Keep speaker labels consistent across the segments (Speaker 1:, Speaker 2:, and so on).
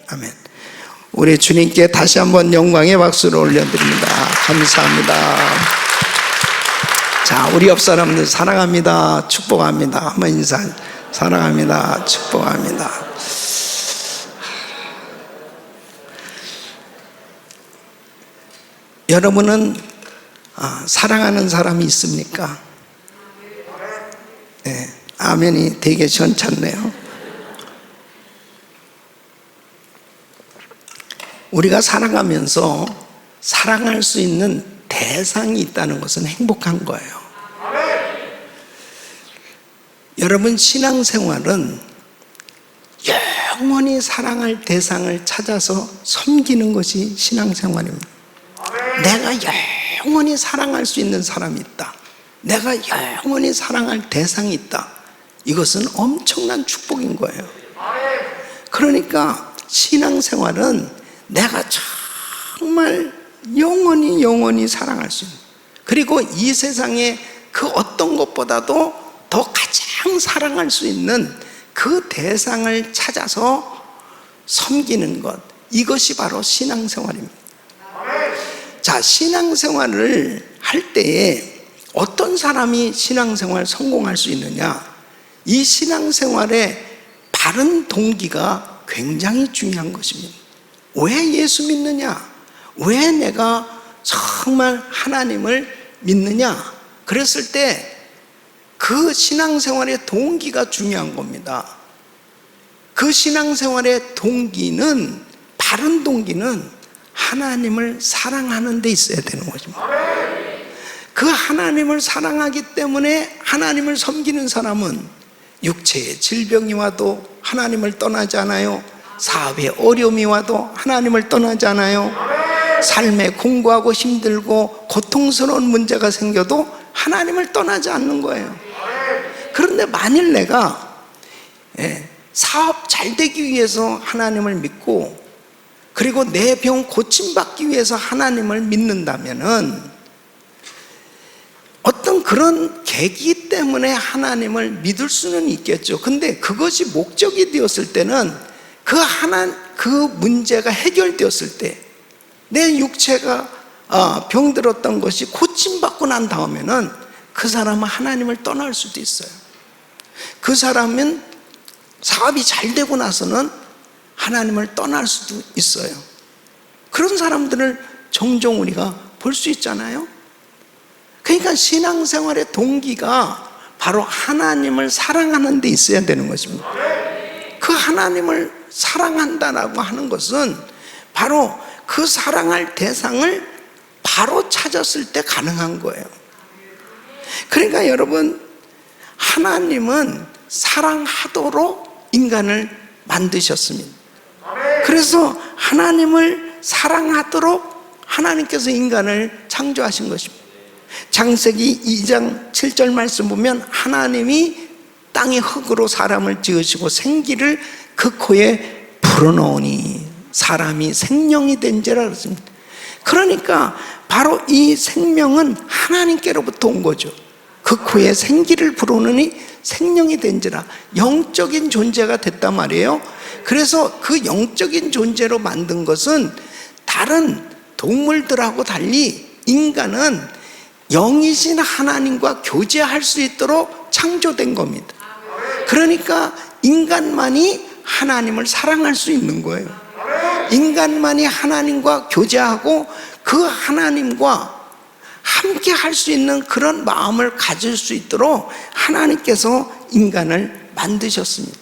Speaker 1: 아멘. 우리 주님께 다시 한번 영광의 박수를 올려드립니다. 감사합니다. 자, 우리 옆 사람들 사랑합니다, 축복합니다. 한번 인사. 사랑합니다, 축복합니다. 여러분은 사랑하는 사람이 있습니까? 네, 아멘이 되게 시원찮네요. 우리가 살아가면서 사랑할 수 있는 대상이 있다는 것은 행복한 거예요. 여러분, 신앙생활은 영원히 사랑할 대상을 찾아서 섬기는 것이 신앙생활입니다. 내가 영원히 사랑할 수 있는 사람이 있다, 내가 영원히 사랑할 대상이 있다, 이것은 엄청난 축복인 거예요. 그러니까 신앙생활은 내가 정말 영원히 사랑할 수 있는, 그리고 이 세상에 그 어떤 것보다도 더 가장 사랑할 수 있는 그 대상을 찾아서 섬기는 것, 이것이 바로 신앙생활입니다. 자, 신앙생활을 할 때에 어떤 사람이 신앙생활 성공할 수 있느냐, 이 신앙생활의 바른 동기가 굉장히 중요한 것입니다. 왜 예수 믿느냐? 왜 내가 정말 하나님을 믿느냐? 그랬을 때 그 신앙생활의 동기가 중요한 겁니다. 그 신앙생활의 동기는, 바른 동기는 하나님을 사랑하는 데 있어야 되는 거죠. 그 하나님을 사랑하기 때문에 하나님을 섬기는 사람은 육체의 질병이 와도 하나님을 떠나지 않아요. 사업에 어려움이 와도 하나님을 떠나지 않아요. 삶에 공부하고 힘들고 고통스러운 문제가 생겨도 하나님을 떠나지 않는 거예요. 그런데 만일 내가 사업 잘 되기 위해서 하나님을 믿고, 그리고 내 병 고침받기 위해서 하나님을 믿는다면은 어떤 그런 계기 때문에 하나님을 믿을 수는 있겠죠. 근데 그것이 목적이 되었을 때는 그 문제가 해결되었을 때, 내 육체가 병들었던 것이 고침받고 난 다음에는 그 사람은 하나님을 떠날 수도 있어요. 그 사람은 사업이 잘 되고 나서는 하나님을 떠날 수도 있어요. 그런 사람들을 종종 우리가 볼 수 있잖아요. 그러니까 신앙생활의 동기가 바로 하나님을 사랑하는 데 있어야 되는 것입니다. 그 하나님을 사랑한다라고 하는 것은 바로 그 사랑할 대상을 바로 찾았을 때 가능한 거예요. 그러니까 여러분, 하나님은 사랑하도록 인간을 만드셨습니다. 그래서 하나님을 사랑하도록 하나님께서 인간을 창조하신 것입니다. 창세기 2장 7절 말씀 보면 하나님이 땅의 흙으로 사람을 지으시고 생기를 그 코에 불어넣으니 사람이 생명이 된지라 그랬습니다. 그러니까 바로 이 생명은 하나님께로부터 온 거죠. 그 코에 생기를 불어넣으니 생명이 된지라, 영적인 존재가 됐단 말이에요. 그래서 그 영적인 존재로 만든 것은 다른 동물들하고 달리 인간은 영이신 하나님과 교제할 수 있도록 창조된 겁니다. 그러니까 인간만이 하나님을 사랑할 수 있는 거예요. 인간만이 하나님과 교제하고 그 하나님과 함께 할 수 있는 그런 마음을 가질 수 있도록 하나님께서 인간을 만드셨습니다.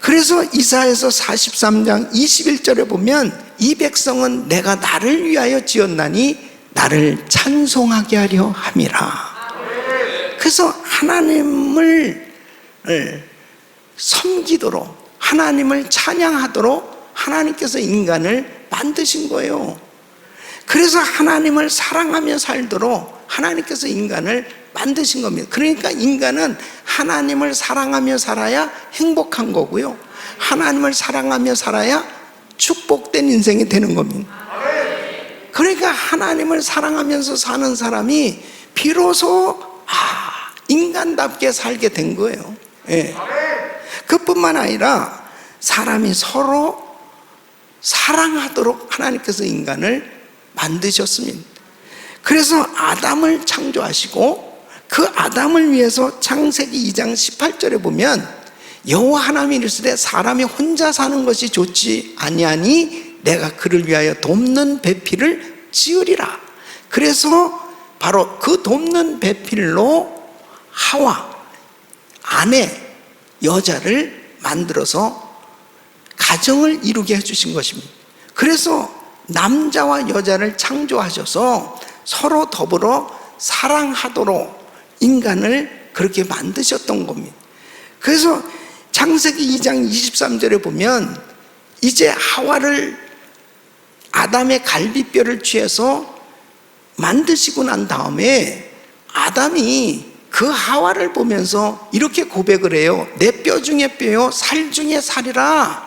Speaker 1: 그래서 이사야서 43장 21절에 보면 이 백성은 내가 나를 위하여 지었나니 나를 찬송하게 하려 함이라. 그래서 하나님을 섬기도록, 하나님을 찬양하도록 하나님께서 인간을 만드신 거예요. 그래서 하나님을 사랑하며 살도록 하나님께서 인간을 만드신 겁니다. 그러니까 인간은 하나님을 사랑하며 살아야 행복한 거고요, 하나님을 사랑하며 살아야 축복된 인생이 되는 겁니다. 그러니까 하나님을 사랑하면서 사는 사람이 비로소 인간답게 살게 된 거예요. 그뿐만 아니라 사람이 서로 사랑하도록 하나님께서 인간을 만드셨습니다. 그래서 아담을 창조하시고 그 아담을 위해서 창세기 2장 18절에 보면 여호와 하나님이 이르시되 사람이 혼자 사는 것이 좋지 아니하니 내가 그를 위하여 돕는 배필을 지으리라. 그래서 바로 그 돕는 배필로 하와 아내 여자를 만들어서 가정을 이루게 해주신 것입니다. 그래서 남자와 여자를 창조하셔서 서로 더불어 사랑하도록 인간을 그렇게 만드셨던 겁니다. 그래서 창세기 2장 23절에 보면 이제 하와를 아담의 갈비뼈를 취해서 만드시고 난 다음에 아담이 그 하와를 보면서 이렇게 고백을 해요. 내 뼈 중에 뼈요 살 중에 살이라.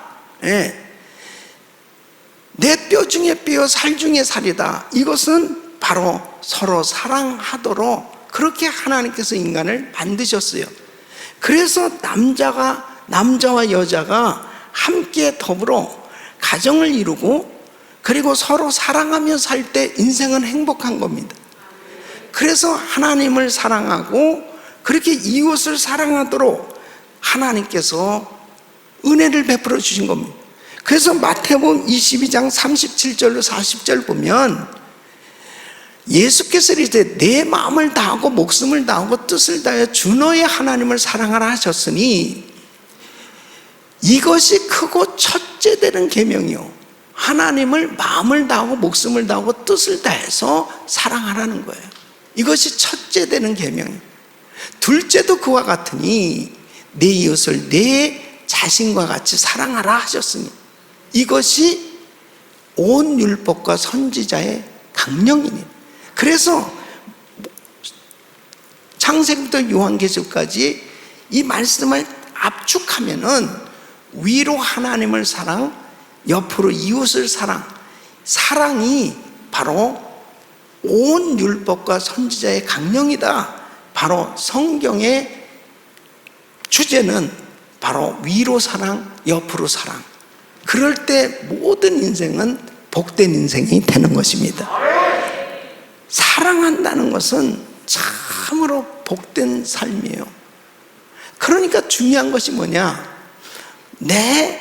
Speaker 1: 내 뼈 중에 뼈요 살 중에 살이다. 이것은 바로 서로 사랑하도록 그렇게 하나님께서 인간을 만드셨어요. 그래서 남자와 여자가 함께 더불어 가정을 이루고 그리고 서로 사랑하며 살 때 인생은 행복한 겁니다. 그래서 하나님을 사랑하고 그렇게 이웃을 사랑하도록 하나님께서 은혜를 베풀어 주신 겁니다. 그래서 마태복음 22장 37절로 40절 보면 예수께서 이제 내 마음을 다하고 목숨을 다하고 뜻을 다하여 주 너의 하나님을 사랑하라 하셨으니 이것이 크고 첫째 되는 계명이요 하나님을 마음을 다하고 목숨을 다하고 뜻을 다해서 사랑하라는 거예요. 이것이 첫째 되는 계명이에요. 둘째도 그와 같으니 내 이웃을 내 자신과 같이 사랑하라 하셨으니 이것이 온 율법과 선지자의 강령이니. 그래서 창세기부터 요한계시록까지 이 말씀을 압축하면은 위로 하나님을 사랑, 옆으로 이웃을 사랑, 사랑이 바로 온 율법과 선지자의 강령이다. 바로 성경의 주제는 바로 위로 사랑, 옆으로 사랑. 그럴 때 모든 인생은 복된 인생이 되는 것입니다. 사랑한다는 것은 참으로 복된 삶이에요. 그러니까 중요한 것이 뭐냐? 내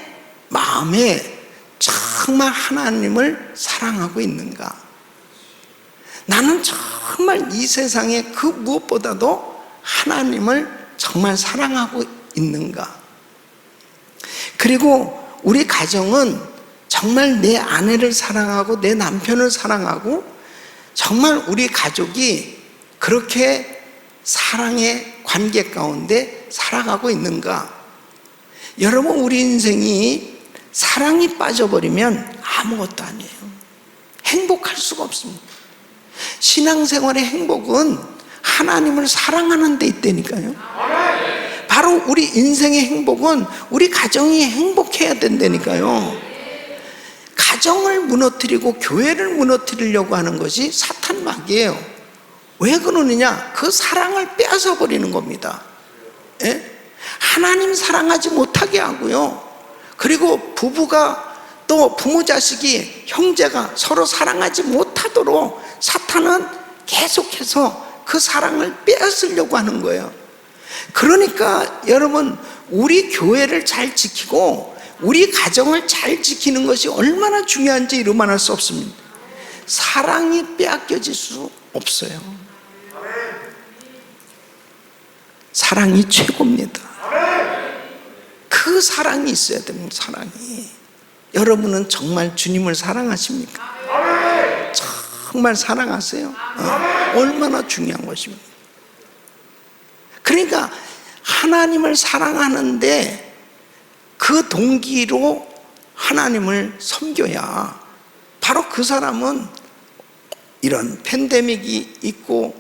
Speaker 1: 마음에 정말 하나님을 사랑하고 있는가? 나는 정말 이 세상에 그 무엇보다도 하나님을 정말 사랑하고 있는가? 그리고 우리 가정은 정말 내 아내를 사랑하고 내 남편을 사랑하고 정말 우리 가족이 그렇게 사랑의 관계 가운데 살아가고 있는가? 여러분, 우리 인생이 사랑이 빠져버리면 아무것도 아니에요. 행복할 수가 없습니다. 신앙생활의 행복은 하나님을 사랑하는 데 있다니까요. 바로 우리 인생의 행복은 우리 가정이 행복해야 된다니까요. 가정을 무너뜨리고 교회를 무너뜨리려고 하는 것이 사탄막이에요. 왜 그러느냐? 그 사랑을 빼앗아 버리는 겁니다. 하나님 사랑하지 못하게 하고요. 그리고 부부가 또 부모 자식이 형제가 서로 사랑하지 못하도록 사탄은 계속해서 그 사랑을 빼앗으려고 하는 거예요. 그러니까 여러분, 우리 교회를 잘 지키고 우리 가정을 잘 지키는 것이 얼마나 중요한지 이루말할 수 없습니다. 사랑이 빼앗겨질 수 없어요. 사랑이 최고입니다. 그 사랑이 있어야 됩니다. 사랑이. 여러분은 정말 주님을 사랑하십니까? 정말 사랑하세요? 얼마나 중요한 것입니다. 그러니까 하나님을 사랑하는데 그 동기로 하나님을 섬겨야 바로 그 사람은 이런 팬데믹이 있고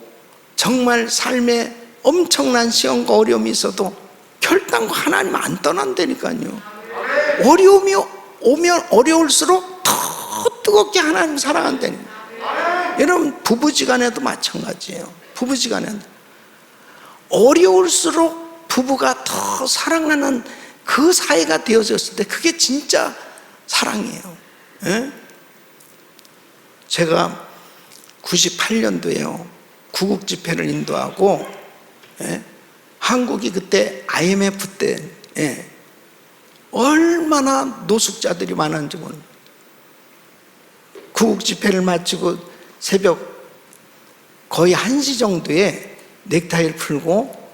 Speaker 1: 정말 삶에 엄청난 시험과 어려움이 있어도 결단코 하나님 안 떠난다니까요. 어려움이 오면 어려울수록 더 뜨겁게 하나님 사랑한다니까요. 여러분, 부부지간에도 마찬가지예요. 부부지간에도 어려울수록 부부가 더 사랑하는 그 사이가 되어졌을 때 그게 진짜 사랑이에요. 예? 제가 98년도에요. 구국 집회를 인도하고, 예? 한국이 그때 IMF 때, 예, 얼마나 노숙자들이 많았는지 모릅니다. 구국 집회를 마치고 새벽 거의 1시 정도에 넥타이를 풀고,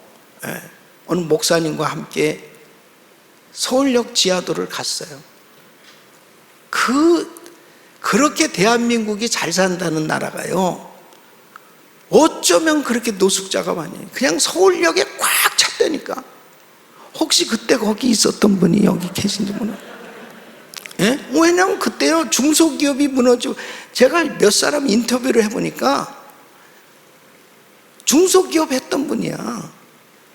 Speaker 1: 예, 어느 목사님과 함께 서울역 지하도를 갔어요. 그렇게 대한민국이 잘 산다는 나라가요, 어쩌면 그렇게 노숙자가 많이, 그냥 서울역에 꽉 찼다니까. 혹시 그때 거기 있었던 분이 여기 계신지 모르겠어요. 예? 왜냐면 그때요, 중소기업이 무너지고, 제가 몇 사람 인터뷰를 해보니까 중소기업 했던 분이야.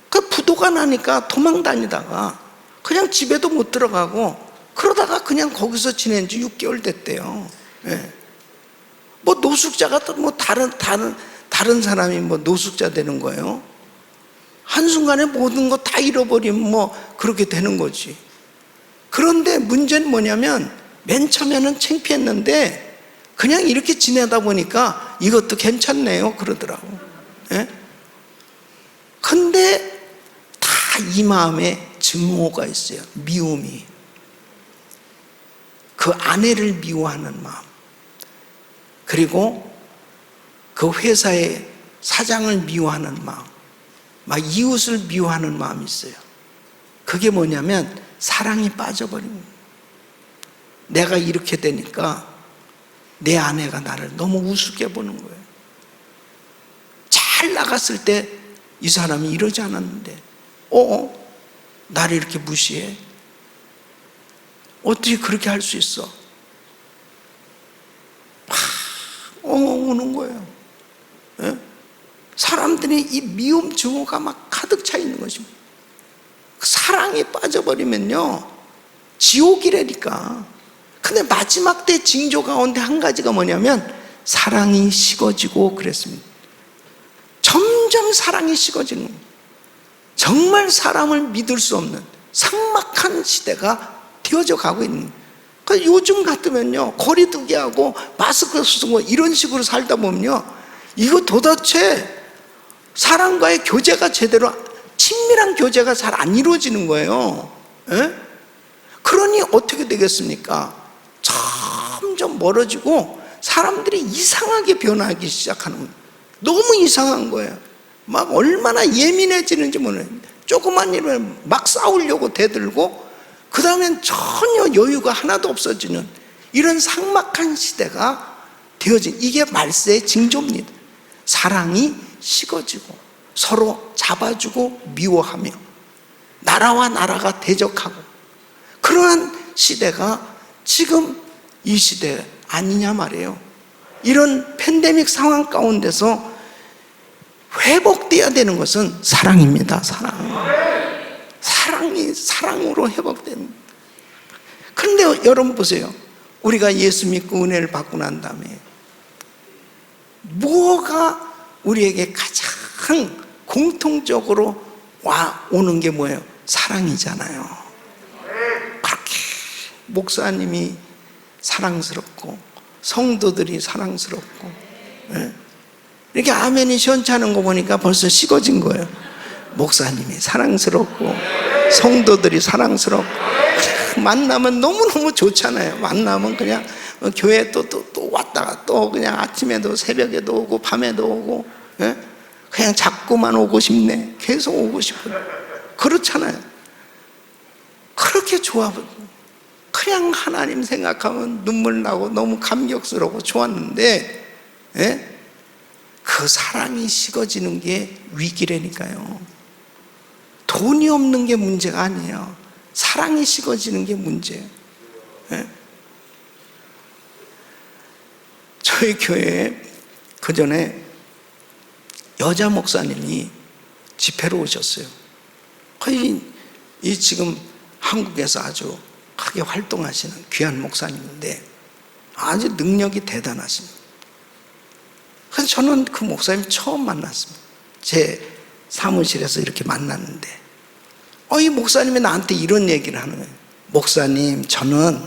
Speaker 1: 그 부도가 나니까 도망 다니다가 그냥 집에도 못 들어가고 그러다가 그냥 거기서 지낸 지 6개월 됐대요. 예. 뭐 노숙자가 또 뭐 다른 사람이 뭐 노숙자 되는 거예요? 한순간에 모든 거 다 잃어버리면 뭐 그렇게 되는 거지. 그런데 문제는 뭐냐면 맨 처음에는 창피했는데 그냥 이렇게 지내다 보니까 이것도 괜찮네요 그러더라고. 예? 근데 다 이 마음에 증오가 있어요. 미움이. 그 아내를 미워하는 마음, 그리고 그 회사의 사장을 미워하는 마음, 막 이웃을 미워하는 마음이 있어요. 그게 뭐냐면 사랑이 빠져버린 거예요. 내가 이렇게 되니까 내 아내가 나를 너무 우습게 보는 거예요. 잘 나갔을 때 이 사람이 이러지 않았는데 나를 이렇게 무시해? 어떻게 그렇게 할 수 있어? 막 오는 거예요. 예? 사람들이 이 미움 증오가 막 가득 차 있는 것입니다. 사랑이 빠져버리면요 지옥이라니까. 근데 마지막 때 징조 가운데 한 가지가 뭐냐면 사랑이 식어지고 그랬습니다. 점점 사랑이 식어지는 거예요. 정말 사람을 믿을 수 없는 삭막한 시대가 되어져 가고 있는 거예요. 그러니까 요즘 같으면요 거리두기 하고 마스크 쓰고 이런 식으로 살다 보면요 이거 도대체 사람과의 교제가 제대로, 친밀한 교제가 잘 안 이루어지는 거예요. 예? 그러니 어떻게 되겠습니까? 점점 멀어지고 사람들이 이상하게 변하기 시작하는 거예요. 너무 이상한 거예요. 막 얼마나 예민해지는지 모르겠는데 조그만 일을 막 싸우려고 대들고 그 다음엔 전혀 여유가 하나도 없어지는 이런 삭막한 시대가 되어진, 이게 말세의 징조입니다. 사랑이 식어지고 서로 잡아주고 미워하며 나라와 나라가 대적하고 그러한 시대가 지금 이 시대 아니냐 말이에요. 이런 팬데믹 상황 가운데서 회복돼야 되는 것은 사랑입니다. 사랑이 사랑으로 회복되는. 그런데 여러분 보세요. 우리가 예수 믿고 은혜를 받고 난 다음에 뭐가 우리에게 가장 공통적으로 오는 게 뭐예요? 사랑이잖아요. 그렇게 목사님이 사랑스럽고 성도들이 사랑스럽고, 예? 이렇게 아멘이 시원찮은 거 보니까 벌써 식어진 거예요. 목사님이 사랑스럽고 성도들이 사랑스럽고 만나면 너무너무 좋잖아요. 만나면 그냥 교회 또 왔다가 또 그냥 아침에도 새벽에도 오고 밤에도 오고, 예? 그냥 자꾸만 오고 싶네. 계속 오고 싶어요. 그렇잖아요. 그렇게 좋아. 그냥 하나님 생각하면 눈물 나고 너무 감격스럽고 좋았는데, 예? 그 사랑이 식어지는 게 위기라니까요. 돈이 없는 게 문제가 아니에요. 사랑이 식어지는 게 문제예요. 예? 저희 교회에 그 전에 여자 목사님이 집회로 오셨어요. 거의 이 지금 한국에서 아주 크게 활동하시는 귀한 목사님인데 아주 능력이 대단하십니다. 그래서 저는 그 목사님 처음 만났습니다. 제 사무실에서 이렇게 만났는데 이 목사님이 나한테 이런 얘기를 하는 거예요. 목사님, 저는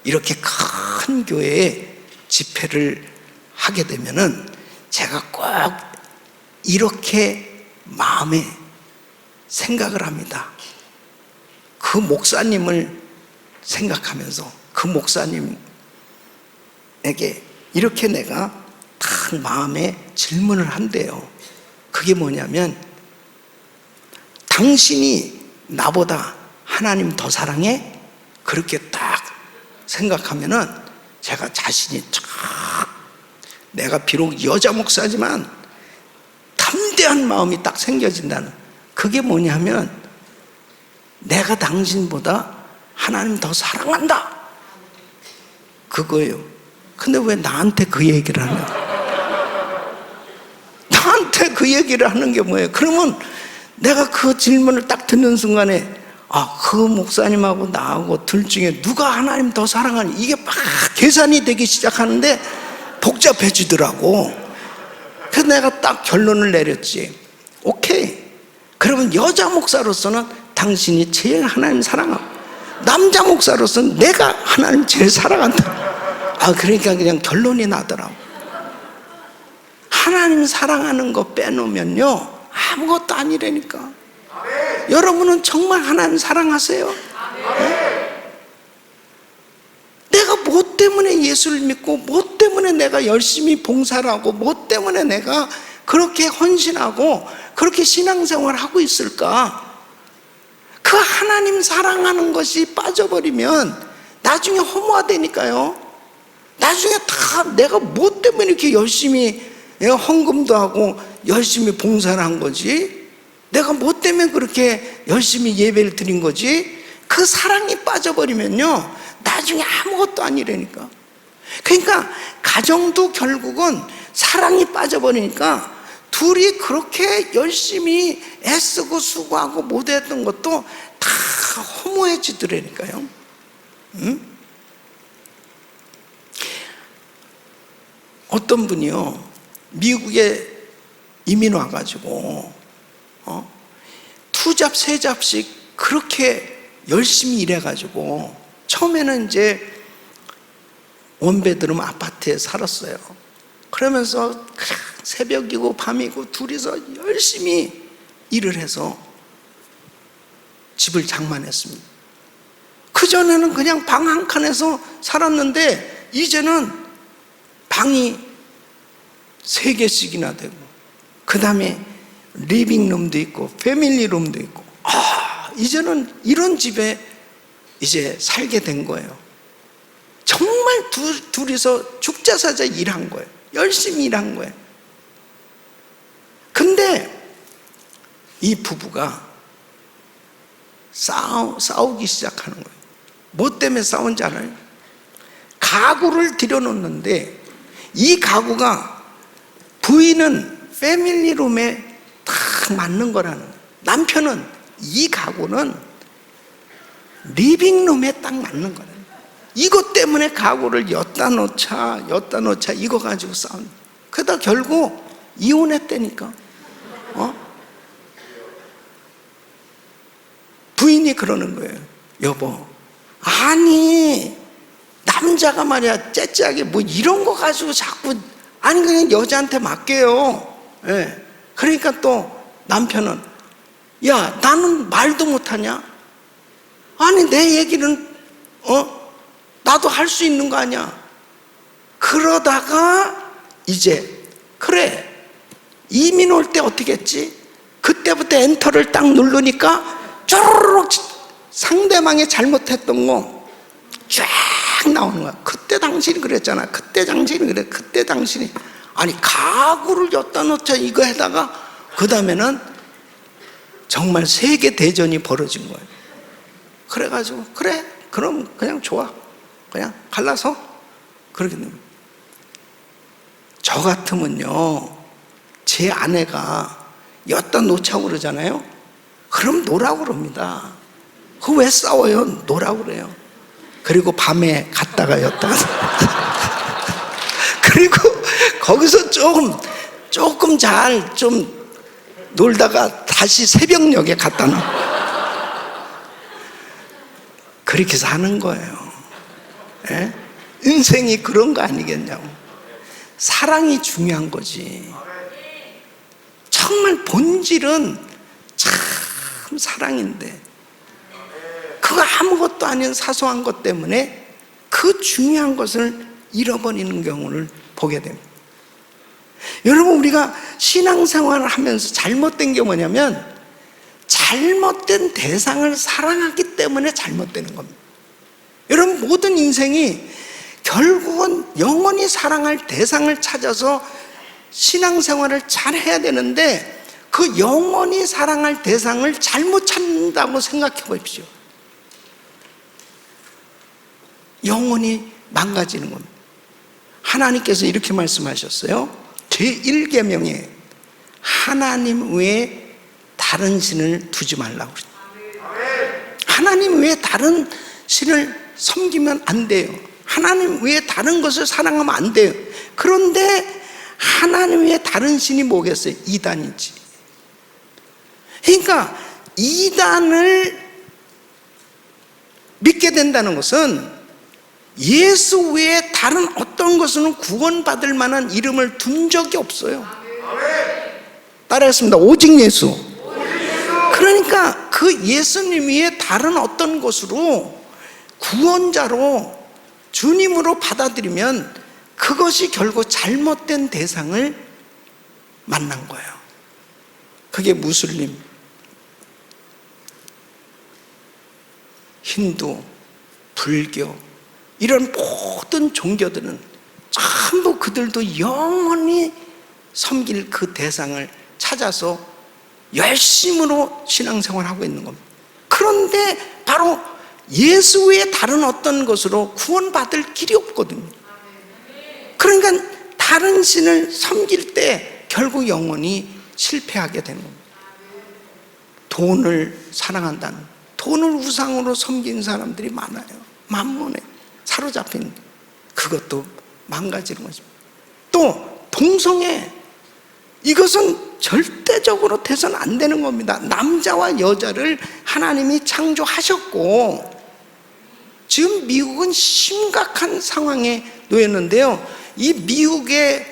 Speaker 1: 이렇게 큰 교회에 집회를 하게 되면은 제가 꼭 이렇게 마음에 생각을 합니다. 그 목사님을 생각하면서 그 목사님에게 이렇게 내가 딱 마음에 질문을 한대요. 그게 뭐냐면, 당신이 나보다 하나님 더 사랑해? 그렇게 딱 생각하면은 제가 자신이 내가 비록 여자 목사지만 담대한 마음이 딱 생겨진다는, 그게 뭐냐면 내가 당신보다 하나님 더 사랑한다, 그거예요. 근데 왜 나한테 그 얘기를 하냐? 나한테 그 얘기를 하는 게 뭐예요? 그러면 내가 그 질문을 딱 듣는 순간에 그 목사님하고 나하고 둘 중에 누가 하나님 더 사랑하니, 이게 막 계산이 되기 시작하는데 복잡해지더라고. 그래서 내가 딱 결론을 내렸지. 오케이, 그러면 여자 목사로서는 당신이 제일 하나님 사랑하고, 남자 목사로서는 내가 하나님 제일 사랑한다. 그러니까 그냥 결론이 나더라고. 하나님 사랑하는 거 빼놓으면요 아무것도 아니라니까. 여러분은 정말 하나님 사랑하세요? 네? 내가 뭐 때문에 예수를 믿고, 뭐 때문에 내가 열심히 봉사를 하고, 뭐 때문에 내가 그렇게 헌신하고 그렇게 신앙생활을 하고 있을까? 그 하나님 사랑하는 것이 빠져버리면 나중에 허무하다니까요. 나중에 다 내가 뭐 때문에 이렇게 열심히 헌금도 하고 열심히 봉사를 한 거지? 내가 뭐 때문에 그렇게 열심히 예배를 드린 거지? 그 사랑이 빠져버리면요 나중에 아무것도 아니라니까. 그러니까 가정도 결국은 사랑이 빠져버리니까 둘이 그렇게 열심히 애쓰고 수고하고 못했던 것도 다 허무해지더라니까요. 응? 어떤 분이요 미국에 이민 와가지고 투잡 세잡씩 그렇게 열심히 일해가지고 처음에는 이제 원베드룸 아파트에 살았어요. 그러면서 새벽이고 밤이고 둘이서 열심히 일을 해서 집을 장만했습니다. 그전에는 그냥 방 한 칸에서 살았는데 이제는 방이 3개씩이나 되고, 그 다음에 리빙룸도 있고 패밀리룸도 있고, 이제는 이런 집에 이제 살게 된 거예요. 정말 둘이서 죽자사자 일한 거예요. 열심히 일한 거예요. 근데 이 부부가 싸우기 시작하는 거예요. 뭐 때문에 싸운지 알아요? 가구를 들여놓는데 이 가구가 부인은 패밀리룸에 딱 맞는 거라는 거예요. 남편은 이 가구는 리빙룸에 딱 맞는 거라는 거예요. 이것 때문에 가구를 엿다 놓자 이거 가지고 싸운. 그러다 결국 이혼했다니까. 부인이 그러는 거예요. 여보, 아니 남자가 말이야 째째하게 뭐 이런 거 가지고 자꾸, 아니 그냥 여자한테 맡겨요. 예. 그러니까 또 남편은 야 나는 말도 못하냐? 아니 내 얘기는 나도 할 수 있는 거 아니야? 그러다가 이제 그래 이민 올 때 어떻게 했지? 그때부터 엔터를 딱 누르니까 쪼르륵 상대방이 잘못했던 거 쫙 나오는 거야. 그때 당신이 그랬잖아. 그때 당신이 그래. 그때 당신이. 아니 가구를 엿다 놓자 이거 해다가 그 다음에는 정말 세계 대전이 벌어진 거예요. 그래가지고 그래 그럼 그냥 좋아, 그냥 갈라서 그렇게 됩니다. 저 같으면요 제 아내가 엿다 놓자고 그러잖아요. 그럼 놓으라고 그럽니다. 그거 왜 싸워요? 놓으라고 그래요. 그리고 밤에 갔다가 엿다 그리고 거기서 조금 잘 좀 놀다가 다시 새벽녘에 갖다 놔. 그렇게 사는 거예요. 예? 인생이 그런 거 아니겠냐고. 사랑이 중요한 거지. 정말 본질은 참 사랑인데 그거 아무것도 아닌 사소한 것 때문에 그 중요한 것을 잃어버리는 경우를 보게 됩니다. 여러분, 우리가 신앙생활을 하면서 잘못된 게 뭐냐면 잘못된 대상을 사랑하기 때문에 잘못되는 겁니다. 여러분, 모든 인생이 결국은 영원히 사랑할 대상을 찾아서 신앙생활을 잘 해야 되는데 그 영원히 사랑할 대상을 잘못 찾는다고 생각해 보십시오. 영원히 망가지는 겁니다. 하나님께서 이렇게 말씀하셨어요. 제1계명에 하나님 외에 다른 신을 두지 말라고 그랬어요. 하나님 외에 다른 신을 섬기면 안 돼요. 하나님 외에 다른 것을 사랑하면 안 돼요. 그런데 하나님 외에 다른 신이 뭐겠어요? 이단이지. 그러니까 이단을 믿게 된다는 것은 예수 외에 다른 어떤 것은 구원받을 만한 이름을 둔 적이 없어요. 따라했습니다. 오직 예수. 그러니까 그 예수님 외에 다른 어떤 것으로 구원자로 주님으로 받아들이면 그것이 결국 잘못된 대상을 만난 거예요. 그게 무슬림, 힌두, 불교, 이런 모든 종교들은 전부 그들도 영원히 섬길 그 대상을 찾아서 열심으로 신앙생활하고 있는 겁니다. 그런데 바로 예수 외에 다른 어떤 것으로 구원받을 길이 없거든요. 그러니까 다른 신을 섬길 때 결국 영원히 실패하게 되는 겁니다. 돈을 사랑한다는, 돈을 우상으로 섬긴 사람들이 많아요. 만몬에 사로잡힌, 그것도 망가지는 것입니다. 또 동성애, 이것은 절대적으로 돼서는 안 되는 겁니다. 남자와 여자를 하나님이 창조하셨고 지금 미국은 심각한 상황에 놓였는데요. 이 미국의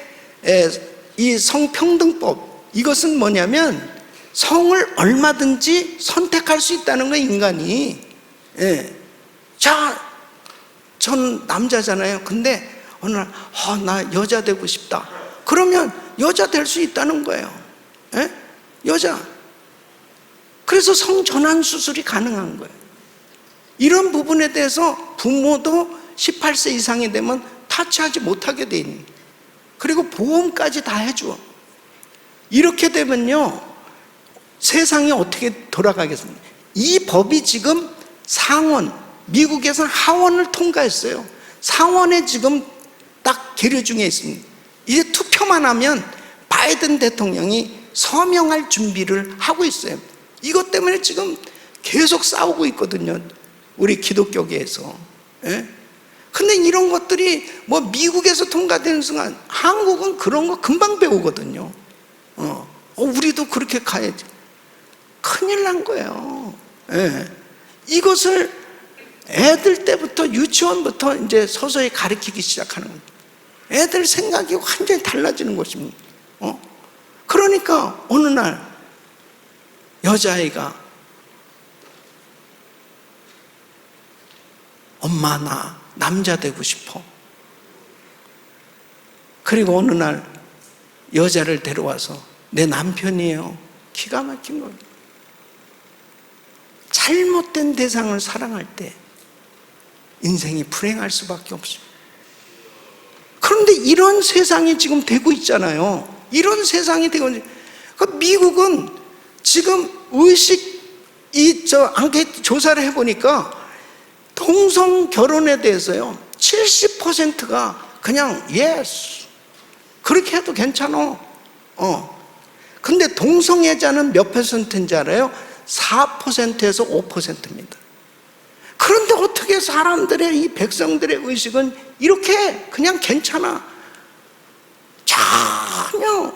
Speaker 1: 이 성평등법, 이것은 뭐냐면 성을 얼마든지 선택할 수 있다는 거예요, 인간이. 자, 전 남자잖아요. 근데 어느 날 나 여자 되고 싶다. 그러면 여자 될 수 있다는 거예요. 여자. 그래서 성전환 수술이 가능한 거예요. 이런 부분에 대해서 부모도 18세 이상이 되면 타치하지 못하게 돼 있는, 그리고 보험까지 다 해줘. 이렇게 되면요, 세상이 어떻게 돌아가겠습니까? 이 법이 지금 상원, 미국에서는 하원을 통과했어요. 상원에 지금 딱 계류 중에 있습니다. 이제 투표만 하면 바이든 대통령이 서명할 준비를 하고 있어요. 이것 때문에 지금 계속 싸우고 있거든요, 우리 기독교계에서. 근데 이런 것들이 뭐 미국에서 통과되는 순간 한국은 그런 거 금방 배우거든요. 우리도 그렇게 가야지. 큰일 난 거예요. 이것을 애들 때부터, 유치원부터 이제 서서히 가르치기 시작하는 겁니다. 애들 생각이 완전히 달라지는 것입니다. 그러니까 어느 날 여자아이가 엄마, 나 남자 되고 싶어. 그리고 어느 날 여자를 데려와서 내 남편이에요. 기가 막힌 거예요. 잘못된 대상을 사랑할 때 인생이 불행할 수밖에 없어요. 그런데 이런 세상이 지금 되고 있잖아요. 이런 세상이 되고 있는, 미국은 지금 의식, 앙케이트 조사를 해보니까 동성 결혼에 대해서요 70%가 그냥 예스, 그렇게 해도 괜찮아. 근데 동성애자는 몇 퍼센트인지 알아요? 4%에서 5%입니다. 그런데 어떻게 사람들의, 이 백성들의 의식은 이렇게 그냥 괜찮아? 전혀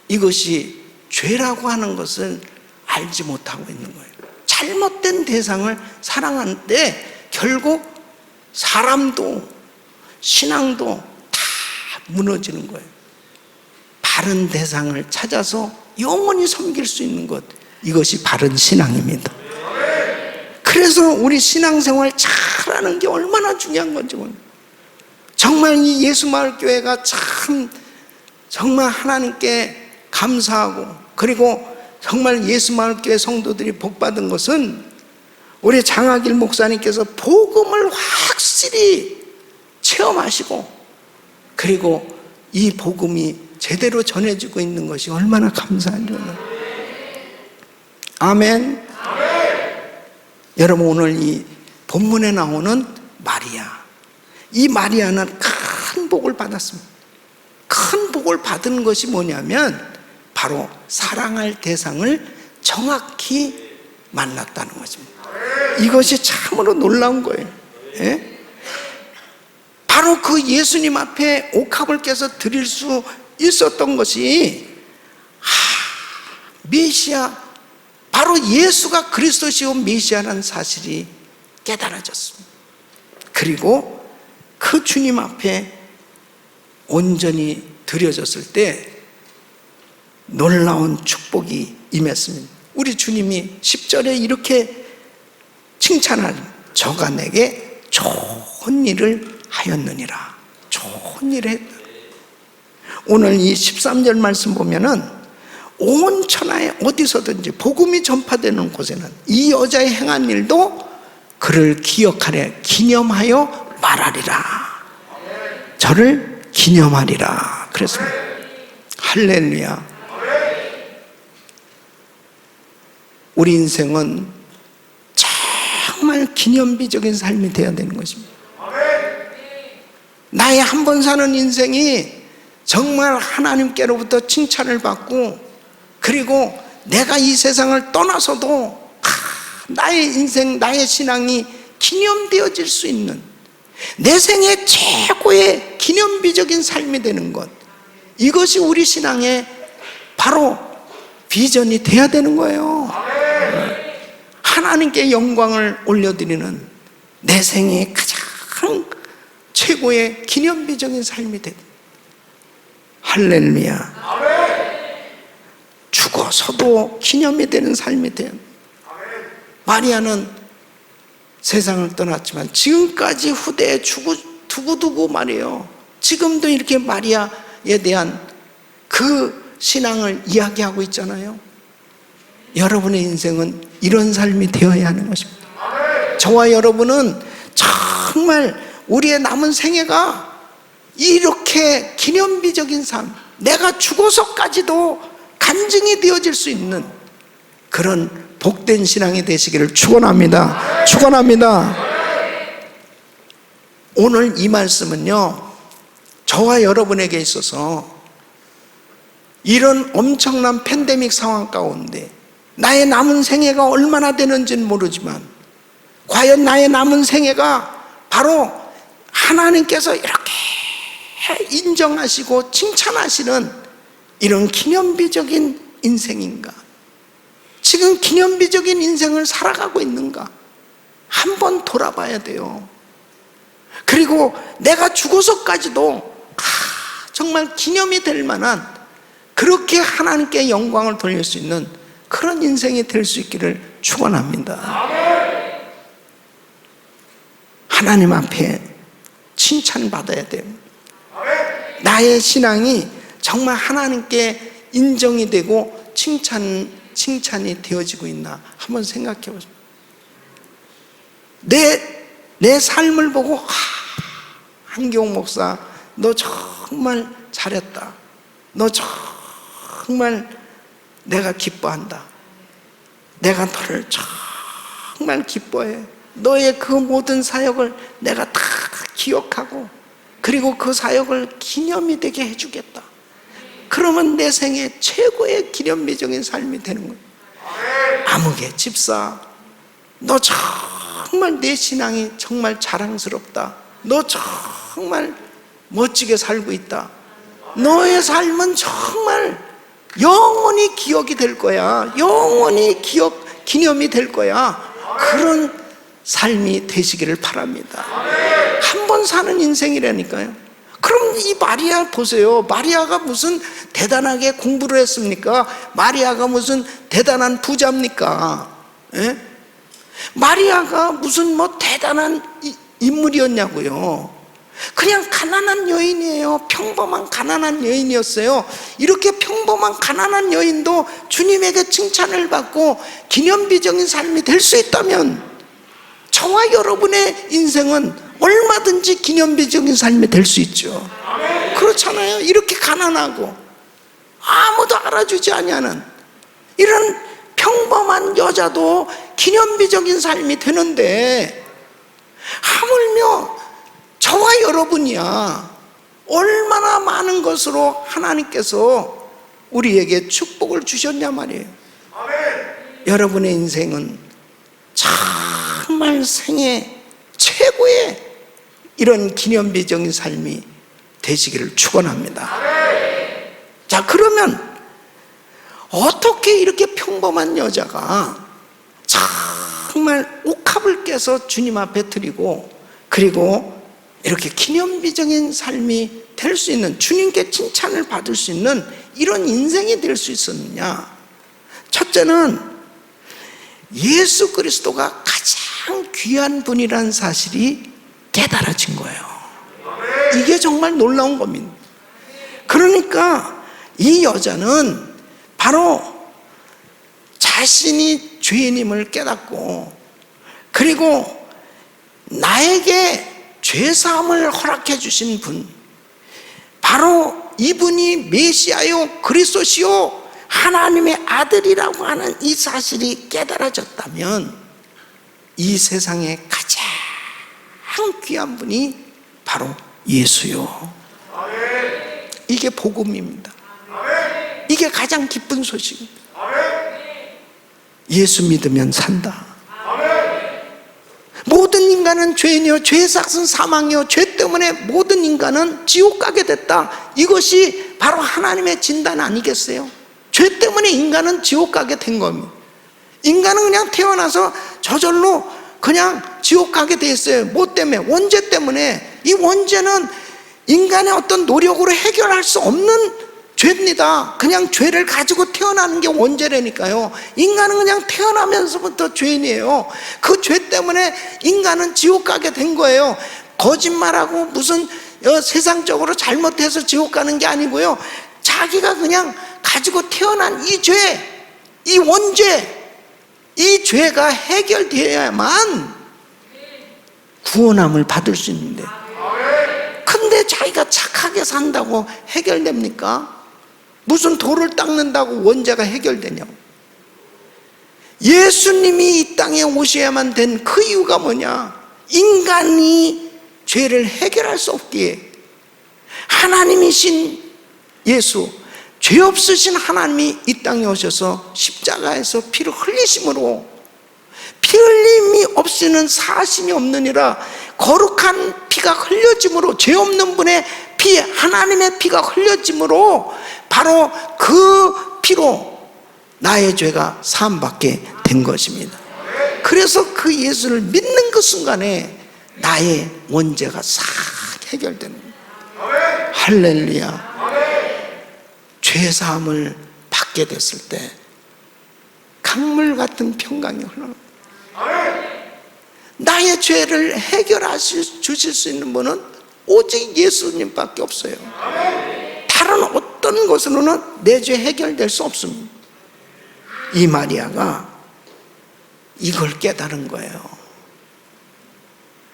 Speaker 1: 이것이 죄라고 하는 것을 알지 못하고 있는 거예요. 잘못된 대상을 사랑하는데 결국 사람도 신앙도 다 무너지는 거예요. 바른 대상을 찾아서 영원히 섬길 수 있는 것, 이것이 바른 신앙입니다. 그래서 우리 신앙생활 잘하는 게 얼마나 중요한 건지 모릅니다. 정말 이 예수마을교회가 정말 하나님께 감사하고, 그리고 정말 예수마을교회 성도들이 복받은 것은 우리 장학일 목사님께서 복음을 확실히 체험하시고, 그리고 이 복음이 제대로 전해지고 있는 것이 얼마나 감사한지. 아멘. 여러분, 오늘 이 본문에 나오는 마리아, 이 마리아는 큰 복을 받았습니다. 큰 복을 받은 것이 뭐냐면 바로 사랑할 대상을 정확히 만났다는 것입니다. 이것이 참으로 놀라운 거예요. 예? 바로 그 예수님 앞에 옥합을 깨서 드릴 수 있었던 것이 메시아, 바로 예수가 그리스도시요 메시아라는 사실이 깨달아졌습니다. 그리고 그 주님 앞에 온전히 드려졌을 때 놀라운 축복이 임했습니다. 우리 주님이 10절에 이렇게 칭찬하니 저가 내게 좋은 일을 하였느니라. 좋은 일을 했다. 오늘 이 13절 말씀 보면은 온 천하에 어디서든지 복음이 전파되는 곳에는 이 여자의 행한 일도 그를 기억하려 기념하여 말하리라. 저를 기념하리라 그랬습니다. 할렐루야. 우리 인생은 정말 기념비적인 삶이 되어야 되는 것입니다. 나의 한 번 사는 인생이 정말 하나님께로부터 칭찬을 받고, 그리고 내가 이 세상을 떠나서도 나의 인생, 나의 신앙이 기념되어질 수 있는 내 생애 최고의 기념비적인 삶이 되는 것, 이것이 우리 신앙의 바로 비전이 돼야 되는 거예요. 하나님께 영광을 올려드리는 내 생애의 가장 최고의 기념비적인 삶이 되는, 할렐루야. 죽어서도 기념이 되는 삶이 되는. 마리아는 세상을 떠났지만 지금까지 후대에 두고두고 말이에요. 지금도 이렇게 마리아에 대한 그 신앙을 이야기하고 있잖아요. 여러분의 인생은 이런 삶이 되어야 하는 것입니다. 저와 여러분은 정말 우리의 남은 생애가 이렇게 기념비적인 삶, 내가 죽어서까지도 간증이 되어질 수 있는 그런 복된 신앙이 되시기를 축원합니다. 축원합니다. 오늘 이 말씀은요, 저와 여러분에게 있어서 이런 엄청난 팬데믹 상황 가운데 나의 남은 생애가 얼마나 되는지는 모르지만, 과연 나의 남은 생애가 바로 하나님께서 이렇게 인정하시고 칭찬하시는 이런 기념비적인 인생인가? 지금 기념비적인 인생을 살아가고 있는가? 한번 돌아봐야 돼요. 그리고 내가 죽어서까지도 정말 기념이 될 만한, 그렇게 하나님께 영광을 돌릴 수 있는 그런 인생이 될 수 있기를 축원합니다. 하나님 앞에 칭찬받아야 돼요. 나의 신앙이 정말 하나님께 인정이 되고 칭찬이 되어지고 있나 한번 생각해 보세요. 내 삶을 보고 한기홍 목사, 너 정말 잘했다. 너 정말 내가 기뻐한다. 내가 너를 정말 기뻐해. 너의 그 모든 사역을 내가 다 기억하고, 그리고 그 사역을 기념이 되게 해주겠다. 그러면 내 생애 최고의 기념비적인 삶이 되는 거예요. 아무개 집사, 너 정말 내 신앙이 정말 자랑스럽다. 너 정말 멋지게 살고 있다. 너의 삶은 정말 영원히 기억이 될 거야. 영원히 기념이 될 거야. 그런 삶이 되시기를 바랍니다. 한 번 사는 인생이라니까요. 그럼 이 마리아 보세요. 마리아가 무슨 대단하게 공부를 했습니까? 마리아가 무슨 대단한 부자입니까? 예? 마리아가 무슨 뭐 대단한 인물이었냐고요. 그냥 가난한 여인이에요. 평범한 가난한 여인이었어요. 이렇게 평범한 가난한 여인도 주님에게 칭찬을 받고 기념비적인 삶이 될 수 있다면 저와 여러분의 인생은 얼마든지 기념비적인 삶이 될 수 있죠. 그렇잖아요. 이렇게 가난하고 아무도 알아주지 않냐는 이런 평범한 여자도 기념비적인 삶이 되는데, 하물며 저와 여러분이야 얼마나 많은 것으로 하나님께서 우리에게 축복을 주셨냐 말이에요. 여러분의 인생은 정말 생애 최고의 이런 기념비적인 삶이 되시기를 축원합니다. 자, 그러면 어떻게 이렇게 평범한 여자가 정말 옥합을 깨서 주님 앞에 드리고, 그리고 이렇게 기념비적인 삶이 될 수 있는, 주님께 칭찬을 받을 수 있는 이런 인생이 될 수 있었느냐? 첫째는 예수 그리스도가 가장 귀한 분이라는 사실이 깨달아진 거예요. 이게 정말 놀라운 겁니다. 그러니까 이 여자는 바로 자신이 죄인임을 깨닫고, 그리고 나에게 죄사함을 허락해 주신 분, 바로 이분이 메시아요 그리스도시요 하나님의 아들이라고 하는 이 사실이 깨달아졌다면 이 세상에 가장 귀한 분이 바로 예수요. 이게 복음입니다. 이게 가장 기쁜 소식입니다. 예수 믿으면 산다. 모든 인간은 죄인이요 죄의 삭은 사망이요 죄 때문에 모든 인간은 지옥 가게 됐다. 이것이 바로 하나님의 진단 아니겠어요? 죄 때문에 인간은 지옥 가게 된 겁니다. 인간은 그냥 태어나서 저절로 그냥 지옥 가게 돼 있어요. 뭐 때문에? 원죄 때문에. 이 원죄는 인간의 어떤 노력으로 해결할 수 없는 죄입니다. 그냥 죄를 가지고 태어나는 게 원죄라니까요. 인간은 그냥 태어나면서부터 죄인이에요. 그 죄 때문에 인간은 지옥 가게 된 거예요. 거짓말하고 무슨 세상적으로 잘못해서 지옥 가는 게 아니고요. 자기가 그냥 가지고 태어난 이 죄, 이 원죄, 이 죄가 해결되어야만 구원함을 받을 수 있는데, 근데 자기가 착하게 산다고 해결됩니까? 무슨 돌을 닦는다고 원죄가 해결되냐고. 예수님이 이 땅에 오셔야만 된 그 이유가 뭐냐? 인간이 죄를 해결할 수 없기에 하나님이신 예수, 죄 없으신 하나님이 이 땅에 오셔서 십자가에서 피를 흘리심으로, 피 흘림이 없이는 사심이 없느니라, 거룩한 피가 흘려짐으로, 죄 없는 분의 피, 하나님의 피가 흘려짐으로 바로 그 피로 나의 죄가 사함받게 된 것입니다. 그래서 그 예수를 믿는 그 순간에 나의 원죄가 싹 해결되는 거예요. 할렐루야. 죄사함을 받게 됐을 때 강물 같은 평강이 흘러갑니다. 나의 죄를 주실 수 있는 분은 오직 예수님밖에 없어요. 다른 어떤 것으로는 내 죄 해결될 수 없습니다. 이 마리아가 이걸 깨달은 거예요.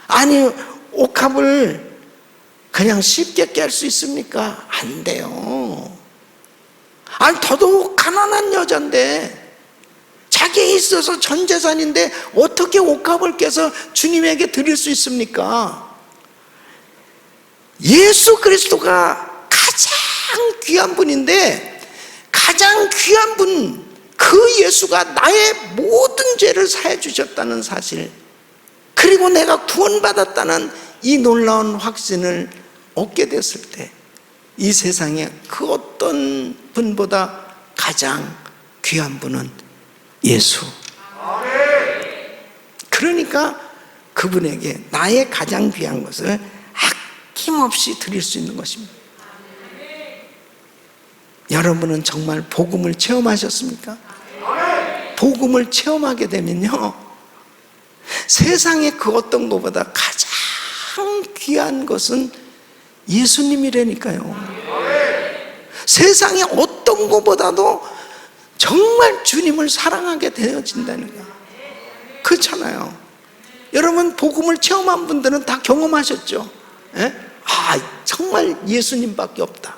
Speaker 1: 아니, 옥합을 그냥 쉽게 깰 수 있습니까? 안 돼요. 아니, 더더욱 가난한 여자인데, 자기에 있어서 전 재산인데 어떻게 옥합을 깨서 주님에게 드릴 수 있습니까? 예수 그리스도가 가장 귀한 분인데, 가장 귀한 분, 그 예수가 나의 모든 죄를 사해 주셨다는 사실, 그리고 내가 구원받았다는 이 놀라운 확신을 얻게 됐을 때, 이 세상에 그 어떤 분보다 가장 귀한 분은 예수, 그러니까 그분에게 나의 가장 귀한 것을 아낌없이 드릴 수 있는 것입니다. 여러분은 정말 복음을 체험하셨습니까? 복음을 체험하게 되면요, 세상의 그 어떤 것보다 가장 귀한 것은 예수님이라니까요. 세상의 어떤 것보다도 정말 주님을 사랑하게 되어진다니까. 그렇잖아요. 여러분 복음을 체험한 분들은 다 경험하셨죠? 예? 정말 예수님밖에 없다.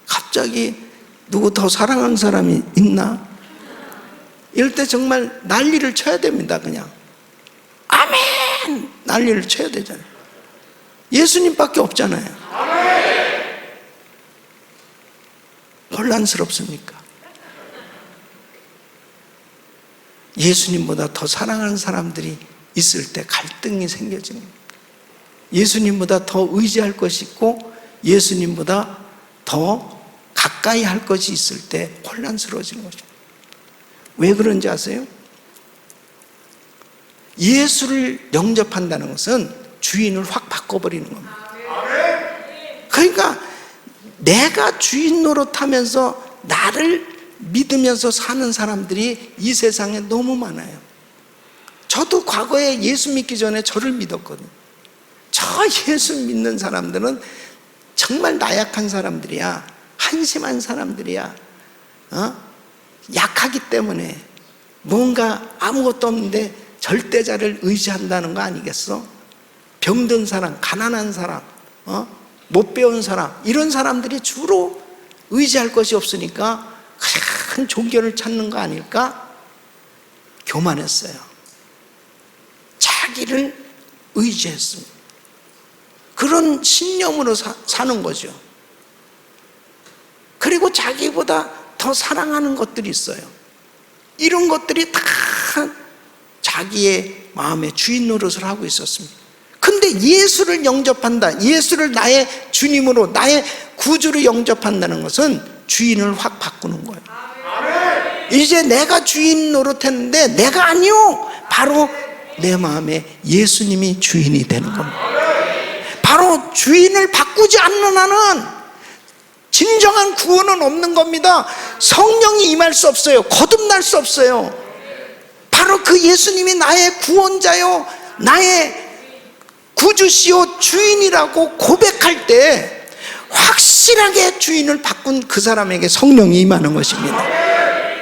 Speaker 1: 갑자기 누구 더 사랑하는 사람이 있나? 이럴 때 정말 난리를 쳐야 됩니다. 그냥 아멘 난리를 쳐야 되잖아요. 예수님밖에 없잖아요. 혼란스럽습니까? 예수님보다 더 사랑하는 사람들이 있을 때 갈등이 생겨지는 거예요. 예수님보다 더 의지할 것이 있고 예수님보다 더 가까이 할 것이 있을 때 혼란스러워지는 거죠. 왜 그런지 아세요? 예수를 영접한다는 것은 주인을 확 바꿔버리는 겁니다. 그러니까 내가 주인 노릇하면서 나를 믿으면서 사는 사람들이 이 세상에 너무 많아요. 저도 과거에 예수 믿기 전에 저를 믿었거든요. 저 예수 믿는 사람들은 정말 나약한 사람들이야. 한심한 사람들이야. 약하기 때문에 뭔가 아무것도 없는데 절대자를 의지한다는 거 아니겠어? 병든 사람, 가난한 사람, 못 배운 사람, 이런 사람들이 주로 의지할 것이 없으니까 큰 종교를 찾는 거 아닐까? 교만했어요. 자기를 의지했습니다. 그런 신념으로 사는 거죠. 그리고 자기보다 더 사랑하는 것들이 있어요. 이런 것들이 다 자기의 마음의 주인 노릇을 하고 있었습니다. 근데 예수를 영접한다, 예수를 나의 주님으로 나의 구주로 영접한다는 것은 주인을 확 바꾸는 거예요. 이제 내가 주인 노릇했는데 내가 아니요, 바로 내 마음에 예수님이 주인이 되는 겁니다. 바로 주인을 바꾸지 않는 한은 진정한 구원은 없는 겁니다. 성령이 임할 수 없어요. 거듭날 수 없어요. 바로 그 예수님이 나의 구원자요, 나의 구주시요 주인이라고 고백할 때 확실하게 주인을 바꾼 그 사람에게 성령이 임하는 것입니다.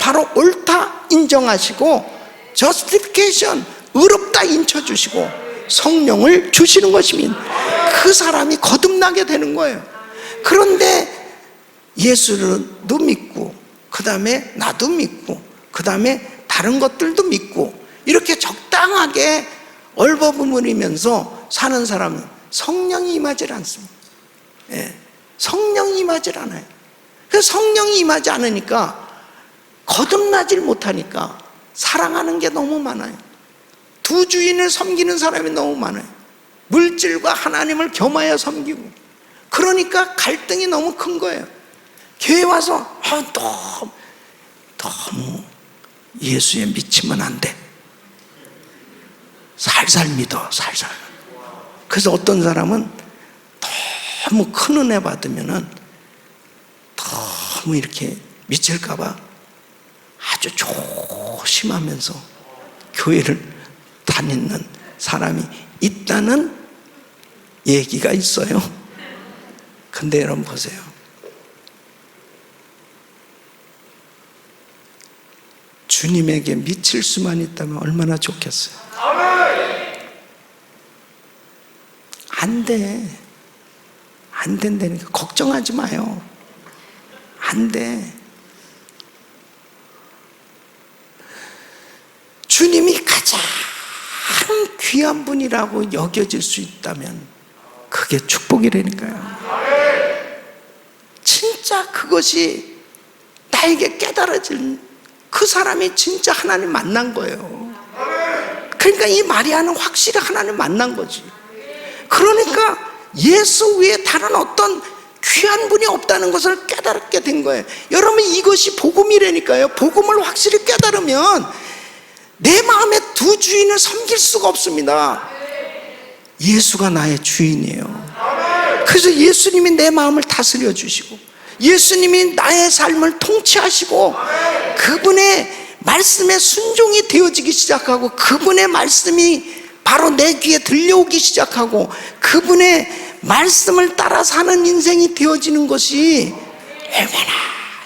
Speaker 1: 바로 옳다 인정하시고 justification, 의롭다 인쳐주시고 성령을 주시는 것입니다. 그 사람이 거듭나게 되는 거예요. 그런데 예수도 믿고 그 다음에 나도 믿고 그 다음에 다른 것들도 믿고 이렇게 적당하게 얼버무리면서 사는 사람은 성령이 임하지 않습니다. 성령이 임하지 않아요. 그래서 성령이 임하지 않으니까 거듭나질 못하니까 사랑하는 게 너무 많아요. 두 주인을 섬기는 사람이 너무 많아요. 물질과 하나님을 겸하여 섬기고. 그러니까 갈등이 너무 큰 거예요. 교회 와서 너무 예수에 미치면 안 돼. 살살 믿어, 살살. 그래서 어떤 사람은 너무 큰 은혜 받으면은 너무 이렇게 미칠까봐 아주 조심하면서 교회를 다니는 사람이 있다는 얘기가 있어요. 근데 여러분 보세요. 주님에게 미칠 수만 있다면 얼마나 좋겠어요. 안 돼. 안 된다니까. 걱정하지 마요. 안 돼. 주님이 가장 귀한 분이라고 여겨질 수 있다면 그게 축복이라니까요. 진짜 그것이 나에게 깨달아진 그 사람이 진짜 하나님 만난 거예요. 그러니까 이 마리아는 확실히 하나님 만난 거지. 그러니까 예수 외에 다른 어떤 귀한 분이 없다는 것을 깨달게 된 거예요. 여러분, 이것이 복음이라니까요. 복음을 확실히 깨달으면 내 두 주인을 섬길 수가 없습니다. 예수가 나의 주인이에요. 그래서 예수님이 내 마음을 다스려 주시고, 예수님이 나의 삶을 통치하시고, 그분의 말씀에 순종이 되어지기 시작하고, 그분의 말씀이 바로 내 귀에 들려오기 시작하고, 그분의 말씀을 따라 사는 인생이 되어지는 것이 얼마나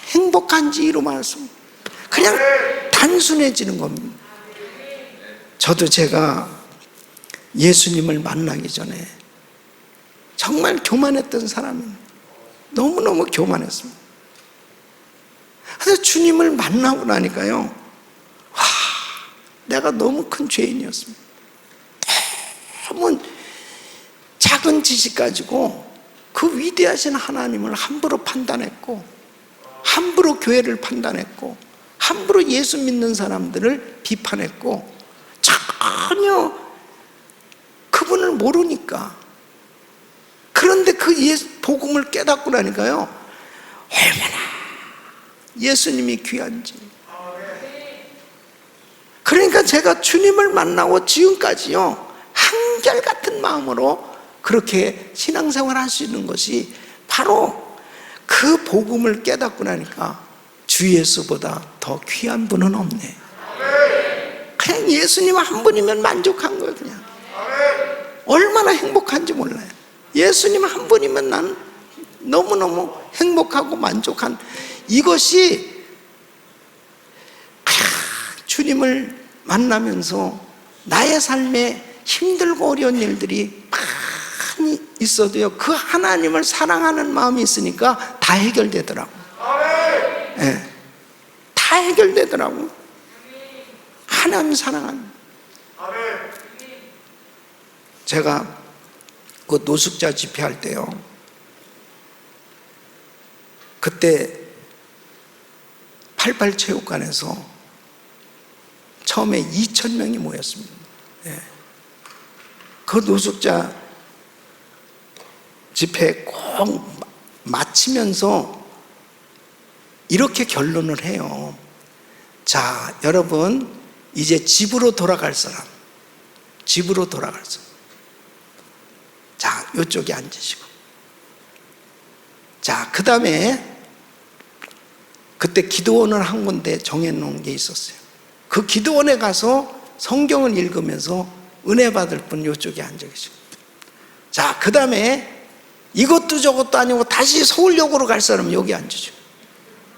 Speaker 1: 행복한지 이루 말씀, 그냥 단순해지는 겁니다. 저도 제가 예수님을 만나기 전에 정말 교만했던 사람입니다. 너무너무 교만했습니다. 그래서 주님을 만나고 나니까요, 와, 내가 너무 큰 죄인이었습니다. 너무 작은 지식 가지고 그 위대하신 하나님을 함부로 판단했고, 함부로 교회를 판단했고, 함부로 예수 믿는 사람들을 비판했고, 전혀 그분을 모르니까. 그런데 그 복음을 깨닫고 나니까요, 얼마나 예수님이 귀한지. 그러니까 제가 주님을 만나고 지금까지요, 한결같은 마음으로 그렇게 신앙생활 할 수 있는 것이 바로 그 복음을 깨닫고 나니까 주 예수보다 더 귀한 분은 없네. 그냥 예수님 한 분이면 만족한 거예요. 그냥 얼마나 행복한지 몰라요. 예수님 한 분이면 난 너무너무 행복하고 만족한, 이것이 주님을 만나면서 나의 삶에 힘들고 어려운 일들이 많이 있어도요, 그 하나님을 사랑하는 마음이 있으니까 다 해결되더라고. 네, 다 해결되더라고. 하나님 사랑하는. 제가 그 노숙자 집회할 때요, 그때 88체육관에서 처음에 2,000명이 모였습니다. 네. 그 노숙자 집회 꼭 마치면서 이렇게 결론을 해요. 자, 여러분, 이제 집으로 돌아갈 사람, 집으로 돌아갈 사람. 자, 이쪽에 앉으시고. 자, 그 다음에 그때 기도원을 한 군데 정해놓은 게 있었어요. 그 기도원에 가서 성경을 읽으면서 은혜 받을 분 이쪽에 앉아 계시고. 자, 그 다음에 이것도 저것도 아니고 다시 서울역으로 갈 사람은 여기 앉으죠.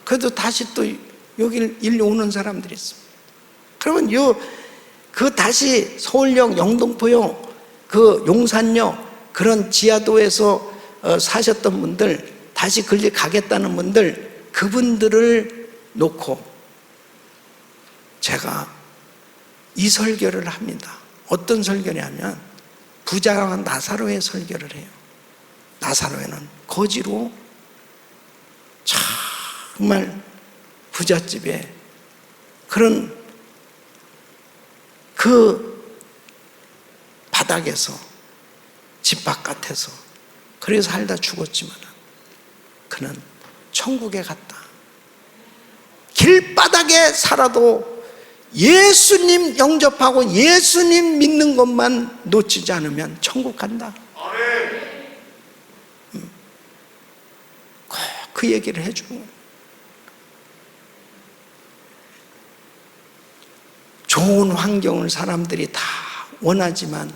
Speaker 1: 그래도 다시 또 여기 일로 오는 사람들이 있습니다. 그러면 그 다시 서울역, 영등포역, 그 용산역, 그런 지하도에서 사셨던 분들, 다시 거기 가겠다는 분들, 그분들을 놓고 제가 이 설교를 합니다. 어떤 설교냐면 부자와 나사로의 설교를 해요. 나사로에는 거지로 정말 부잣집에 그런 그 바닥에서, 집 바깥에서 그래서 살다 죽었지만 그는 천국에 갔다. 길바닥에 살아도 예수님 영접하고 예수님 믿는 것만 놓치지 않으면 천국 간다. 꼭 그 얘기를 해주는 거예요. 좋은 환경을 사람들이 다 원하지만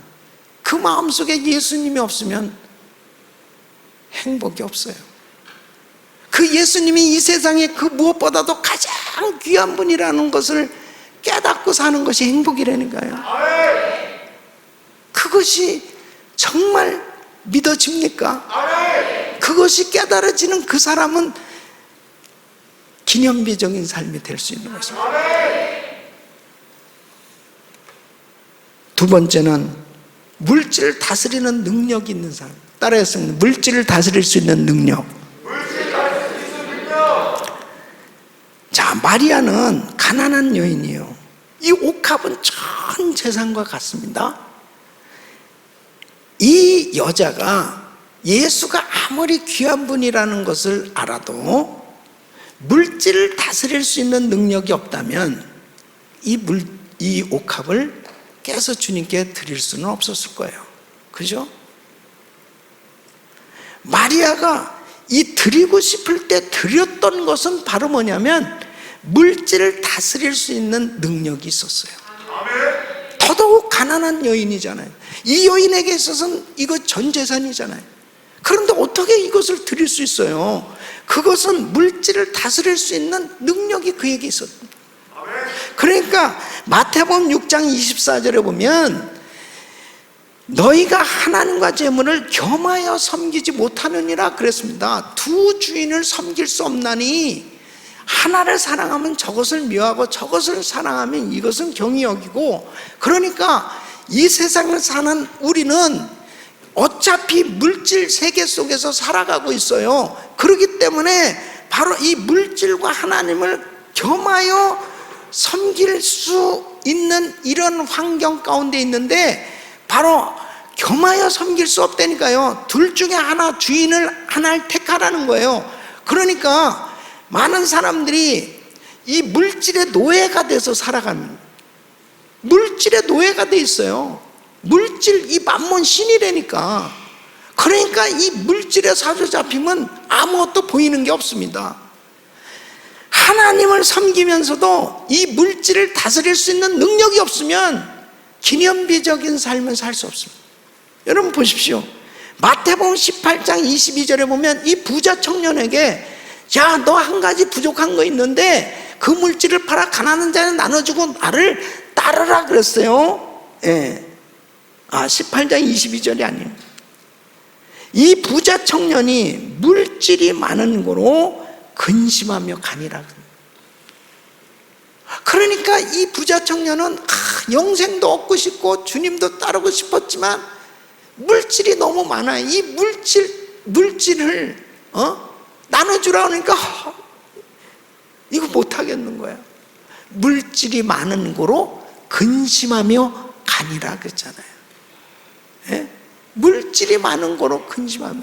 Speaker 1: 그 마음속에 예수님이 없으면 행복이 없어요. 그 예수님이 이 세상에 그 무엇보다도 가장 귀한 분이라는 것을 깨닫고 사는 것이 행복이라니까요. 그것이 정말 믿어집니까? 그것이 깨달아지는 그 사람은 기념비적인 삶이 될 수 있는 것입니다. 두 번째는 물질을 다스리는 능력이 있는 사람. 따라했습니다. 물질을 다스릴 수 있는 능력. 자, 마리아는 가난한 여인이에요. 이 옥합은 전 재산과 같습니다. 이 여자가 예수가 아무리 귀한 분이라는 것을 알아도 물질을 다스릴 수 있는 능력이 없다면 이 옥합을 깨서 주님께 드릴 수는 없었을 거예요. 그죠? 마리아가 이 드리고 싶을 때 드렸던 것은 바로 뭐냐면 물질을 다스릴 수 있는 능력이 있었어요. 더더욱 가난한 여인이잖아요. 이 여인에게 있어서는 이거 전 재산이잖아요. 그런데 어떻게 이것을 드릴 수 있어요? 그것은 물질을 다스릴 수 있는 능력이 그에게 있었습니다. 그러니까 마태복음 6장 24절에 보면 너희가 하나님과 재물을 겸하여 섬기지 못하느니라 그랬습니다. 두 주인을 섬길 수 없나니 하나를 사랑하면 저것을 미워하고 저것을 사랑하면 이것은 경히 여기고, 그러니까 이 세상을 사는 우리는 어차피 물질 세계 속에서 살아가고 있어요. 그렇기 때문에 바로 이 물질과 하나님을 겸하여 섬길 수 있는 이런 환경 가운데 있는데 바로 겸하여 섬길 수 없다니까요. 둘 중에 하나, 주인을 하나를 택하라는 거예요. 그러니까 많은 사람들이 이 물질의 노예가 돼서 살아가는, 물질의 노예가 돼 있어요. 물질, 이 만몬 신이라니까. 그러니까 이 물질에 사로잡히면 아무것도 보이는 게 없습니다. 하나님을 섬기면서도 이 물질을 다스릴 수 있는 능력이 없으면 기념비적인 삶을 살 수 없습니다. 여러분 보십시오. 마태복음 18장 22절에 보면 이 부자 청년에게 야, 너 한 가지 부족한 거 있는데 그 물질을 팔아 가난한 자에 나눠주고 나를 따르라 그랬어요. 예. 18장 22절이 아니에요. 이 부자 청년이 물질이 많은 거로 근심하며 가니라. 그러니까 이 부자 청년은 영생도 얻고 싶고 주님도 따르고 싶었지만 물질이 너무 많아요. 이 물질을 나눠주라 하니까 이거 못하겠는 거야. 물질이 많은 거로 근심하며 가니라 그랬잖아요. 예? 물질이 많은 거로 근심하며.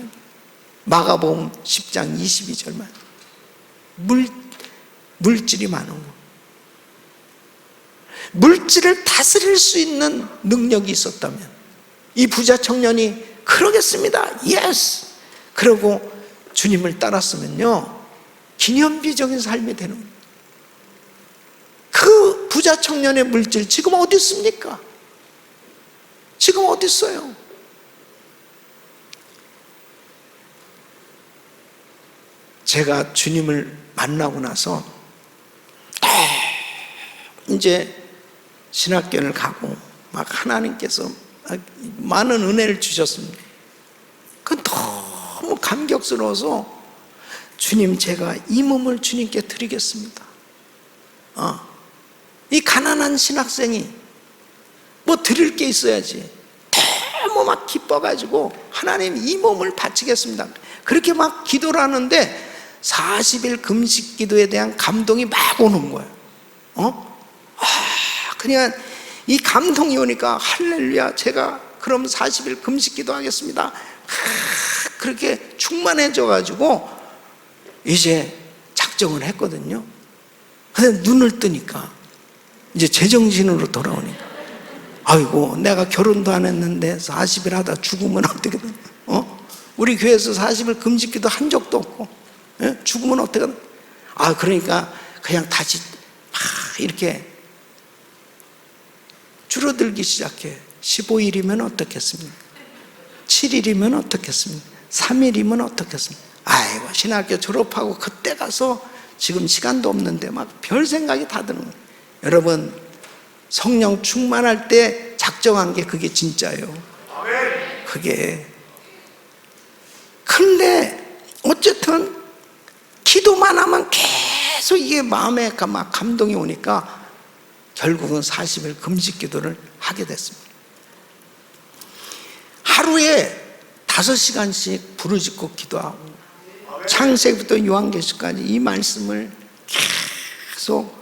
Speaker 1: 마가복음 10장 22절만 물질이 많은 거. 물질을 다스릴 수 있는 능력이 있었다면 이 부자 청년이 그러겠습니다. 예스. 그러고 주님을 따랐으면요 기념비적인 삶이 되는 거예요. 그 부자 청년의 물질 지금 어디 있습니까? 지금 어디 있어요? 제가 주님을 만나고 나서 이제 신학교를 가고 막 하나님께서 많은 은혜를 주셨습니다. 그 너무 감격스러워서 주님, 제가 이 몸을 주님께 드리겠습니다. 이 가난한 신학생이 뭐 드릴 게 있어야지. 너무 막 기뻐가지고 하나님 이 몸을 바치겠습니다. 그렇게 막 기도를 하는데 40일 금식 기도에 대한 감동이 막 오는 거예요. 그냥 이 감동이 오니까 할렐루야, 제가 그럼 40일 금식 기도하겠습니다. 그렇게 충만해져가지고 이제 작정을 했거든요. 근데 눈을 뜨니까 이제 제정신으로 돌아오니까 아이고, 내가 결혼도 안 했는데 40일 하다 죽으면 어떻게 돼? 우리 교회에서 40일 금식 기도 한 적도 없고 죽으면 어떻게 돼? 그러니까 그냥 다시 막 이렇게 줄어들기 시작해. 15일이면 어떻겠습니까? 7일이면 어떻겠습니까? 3일이면 어떻겠습니까? 아이고, 신학교 졸업하고 그때 가서 지금 시간도 없는데 막 별 생각이 다 드는 거예요. 여러분, 성령 충만할 때 작정한 게 그게 진짜예요. 그게. 근데 어쨌든 기도만 하면 계속 이게 마음에 막 감동이 오니까 결국은 40일 금식 기도를 하게 됐습니다. 하루에 5시간씩 부르짖고 기도하고 창세기부터 요한계시까지 이 말씀을 계속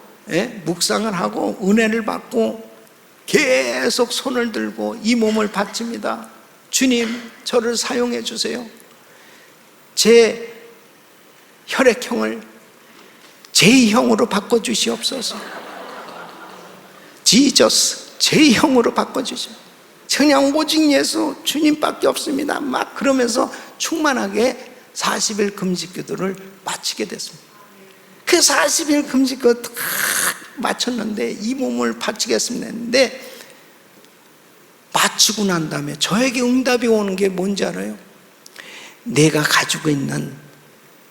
Speaker 1: 묵상을 하고 은혜를 받고 계속 손을 들고 이 몸을 바칩니다. 주님, 저를 사용해 주세요. 제 혈액형을 제 형으로 바꿔주시옵소서. 지저스, 제 형으로 바꿔주시오. 그냥 오직 예수 주님밖에 없습니다. 막 그러면서 충만하게 40일 금식 기도를 마치게 됐습니다. 그 40일 금식 기도 다 마쳤는데 이 몸을 바치겠습니다 했는데, 마치고 난 다음에 저에게 응답이 오는 게 뭔지 알아요? 내가 가지고 있는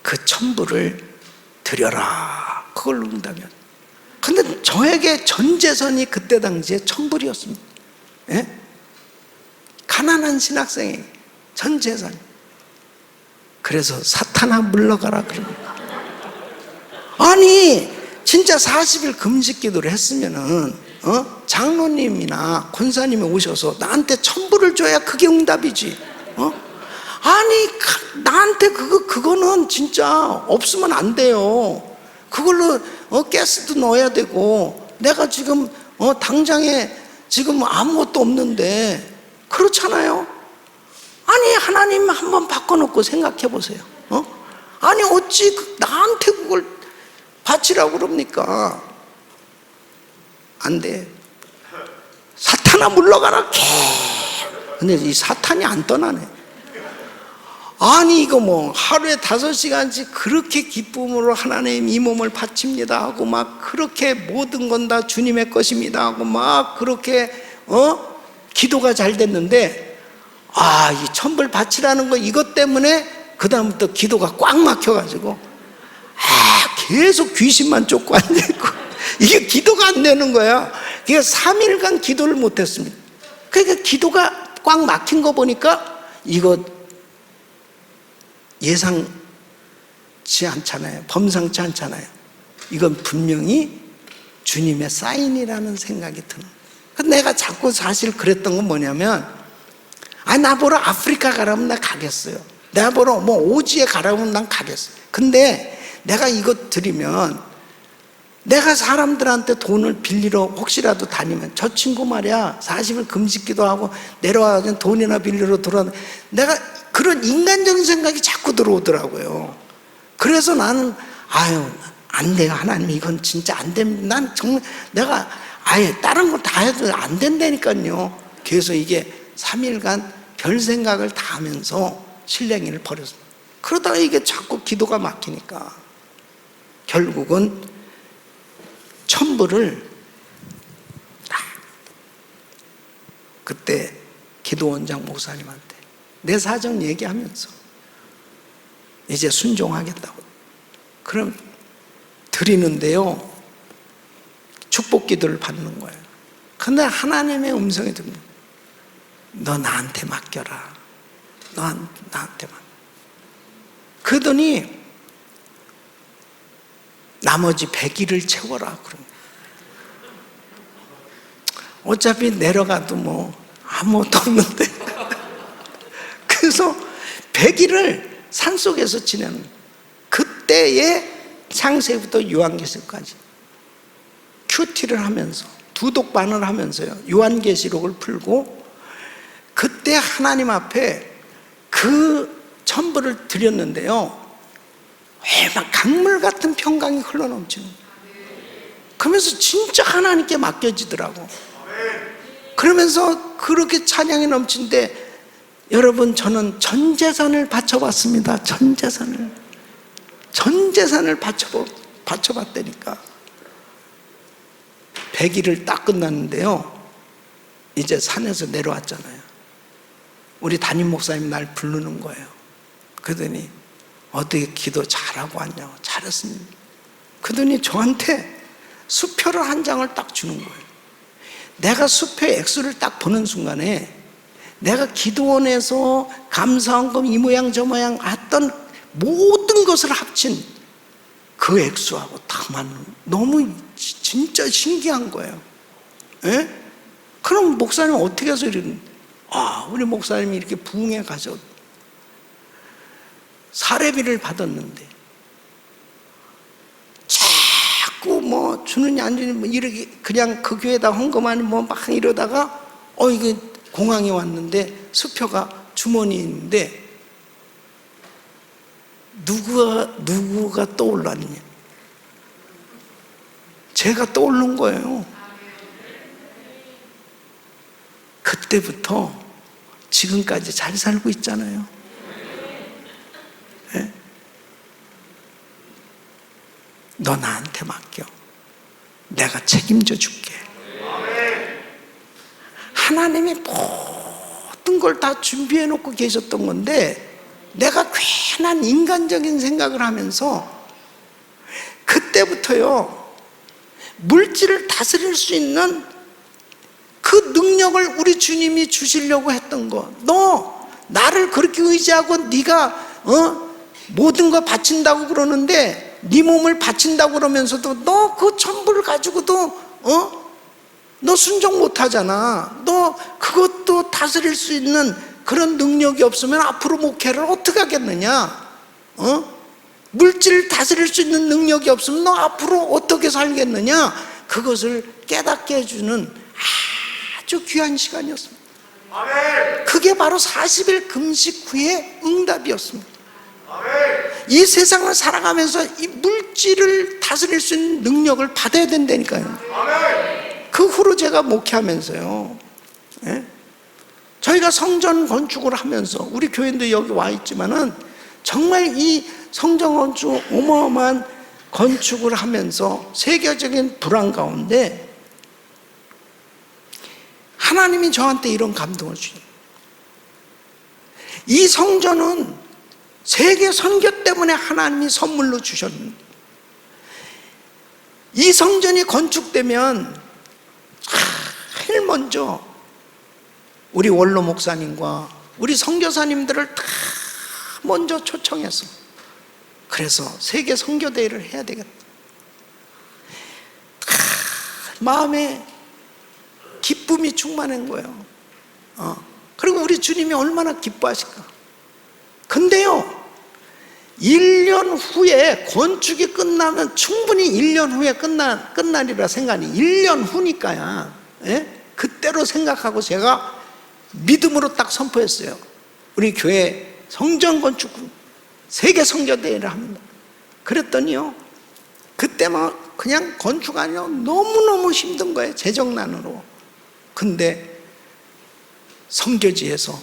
Speaker 1: 그 천부를 드려라. 그걸로 응답이 왔어요. 근데 저에게 전 재산이 그때 당시에 천불이었습니다. 예? 가난한 신학생에게 전 재산. 그래서 사탄아 물러가라 그럽니다. 아니 진짜 40일 금식 기도를 했으면은 장로님이나 권사님이 오셔서 나한테 천불을 줘야 그게 응답이지. 아니 나한테 그거는 진짜 없으면 안 돼요. 그걸로 가스도 넣어야 되고, 내가 지금 당장에 지금 아무것도 없는데, 그렇잖아요. 아니 하나님 한번 바꿔놓고 생각해 보세요. 아니 어찌 나한테 그걸 바치라고 그럽니까? 안 돼. 사탄아 물러가라. 근데 이 사탄이 안 떠나네. 아니 이거 뭐 하루에 5시간씩 그렇게 기쁨으로 하나님 이 몸을 바칩니다 하고 막 그렇게 모든 건 다 주님의 것입니다 하고 막 그렇게 기도가 잘 됐는데, 이 천불 바치라는 거 이것 때문에 그 다음부터 기도가 꽉 막혀가지고 계속 귀신만 쫓고 앉아있고 이게 기도가 안 되는 거야. 그게 3일간 기도를 못했습니다. 그러니까 기도가 꽉 막힌 거 보니까 이거 예상치 않잖아요. 범상치 않잖아요. 이건 분명히 주님의 사인이라는 생각이 드는 거예요. 내가 자꾸 사실 그랬던 건 뭐냐면, 나 보러 아프리카 가라면 나 가겠어요. 내가 보러 뭐 오지에 가라면 난 가겠어요. 근데 내가 이거 드리면, 내가 사람들한테 돈을 빌리러 혹시라도 다니면, 저 친구 말이야 40일 금식기도 하고 내려와서 돈이나 빌리러 들어와, 내가 그런 인간적인 생각이 자꾸 들어오더라고요. 그래서 나는 안 돼요 하나님, 이건 진짜 안 됩니다. 난 정말 내가 다른 거 다 해도 안 된다니까요. 그래서 이게 3일간 별 생각을 다 하면서 신령이를 버렸습니다. 그러다가 이게 자꾸 기도가 막히니까 결국은 천불을 그때 기도원장 목사님한테 내 사정 얘기하면서 이제 순종하겠다고. 그럼 드리는데요, 축복 기도를 받는 거예요. 근데 하나님의 음성이 듭니다. 너 나한테 맡겨라. 너 나한테 맡겨. 그러더니 나머지 100일을 채워라 그럽니다. 어차피 내려가도 뭐 아무것도 없는데 그래서 100일을 산속에서 지내는, 그때의 창세기부터 요한계시록까지 큐티를 하면서 두독반을 하면서요 요한계시록을 풀고, 그때 하나님 앞에 그 천부를 드렸는데요, 막 강물 같은 평강이 흘러넘치는 거예요. 그러면서 진짜 하나님께 맡겨지더라고. 그러면서 그렇게 찬양이 넘치는데, 여러분 저는 전 재산을 바쳐봤습니다. 전 재산을 바쳐봤다니까. 100일을 딱 끝났는데요, 이제 산에서 내려왔잖아요. 우리 담임 목사님이 날 부르는 거예요. 그러더니 어떻게 기도 잘하고 왔냐고. 잘했습니다. 그러더니 저한테 수표를 한 장을 딱 주는 거예요. 내가 수표의 액수를 딱 보는 순간에 내가 기도원에서 감사헌금 이 모양 저 모양 했던 모든 것을 합친 그 액수하고 다 맞는, 너무 진짜 신기한 거예요. 예? 그럼 목사님 어떻게 해서 이러는, 우리 목사님이 이렇게 부흥에 가서 사례비를 받았는데 자꾸 뭐 주느냐 안 주느냐 뭐 이렇게 그냥 그 교회에다 헌금하니 뭐 막 이러다가 이게 공항에 왔는데 수표가 주머니에 있는데 누구가 떠올랐냐? 제가 떠오른 거예요. 그때부터 지금까지 잘 살고 있잖아요. 네? 너 나한테 맡겨. 내가 책임져 줄게. 하나님이 모든 걸 다 준비해 놓고 계셨던 건데 내가 괜한 인간적인 생각을 하면서 그때부터요, 물질을 다스릴 수 있는 그 능력을 우리 주님이 주시려고 했던 거. 너 나를 그렇게 의지하고 네가 모든 거 바친다고 그러는데, 네 몸을 바친다고 그러면서도 너 그 전부를 가지고도 너 순종 못 하잖아. 너 그것도 다스릴 수 있는 그런 능력이 없으면 앞으로 목회를 어떻게 하겠느냐? 물질을 다스릴 수 있는 능력이 없으면 너 앞으로 어떻게 살겠느냐? 그것을 깨닫게 해주는 아주 귀한 시간이었습니다. 그게 바로 40일 금식 후의 응답이었습니다. 이 세상을 살아가면서 이 물질을 다스릴 수 있는 능력을 받아야 된다니까요. 그 후로 제가 목회하면서요, 저희가 성전 건축을 하면서, 우리 교인도 여기 와 있지만은 정말 이 성전 건축 어마어마한 건축을 하면서 세계적인 불안 가운데 하나님이 저한테 이런 감동을 주셔요. 이 성전은 세계 선교 때문에 하나님이 선물로 주셨는데, 이 성전이 건축되면 제일 먼저 우리 원로 목사님과 우리 선교사님들을 다 먼저 초청해서, 그래서 세계 선교대회를 해야 되겠다. 마음에 기쁨이 충만한 거예요. 그리고 우리 주님이 얼마나 기뻐하실까. 근데요, 1년 후에 건축이 끝나면 충분히 1년 후에 끝나리라 생각하니 1년 후니까야, 그때로 생각하고 제가 믿음으로 딱 선포했어요. 우리 교회 성전 건축 세계 선교대회를 합니다. 그랬더니요, 그때만 그냥 건축 아니요, 너무너무 힘든 거예요, 재정난으로. 근데 선교지에서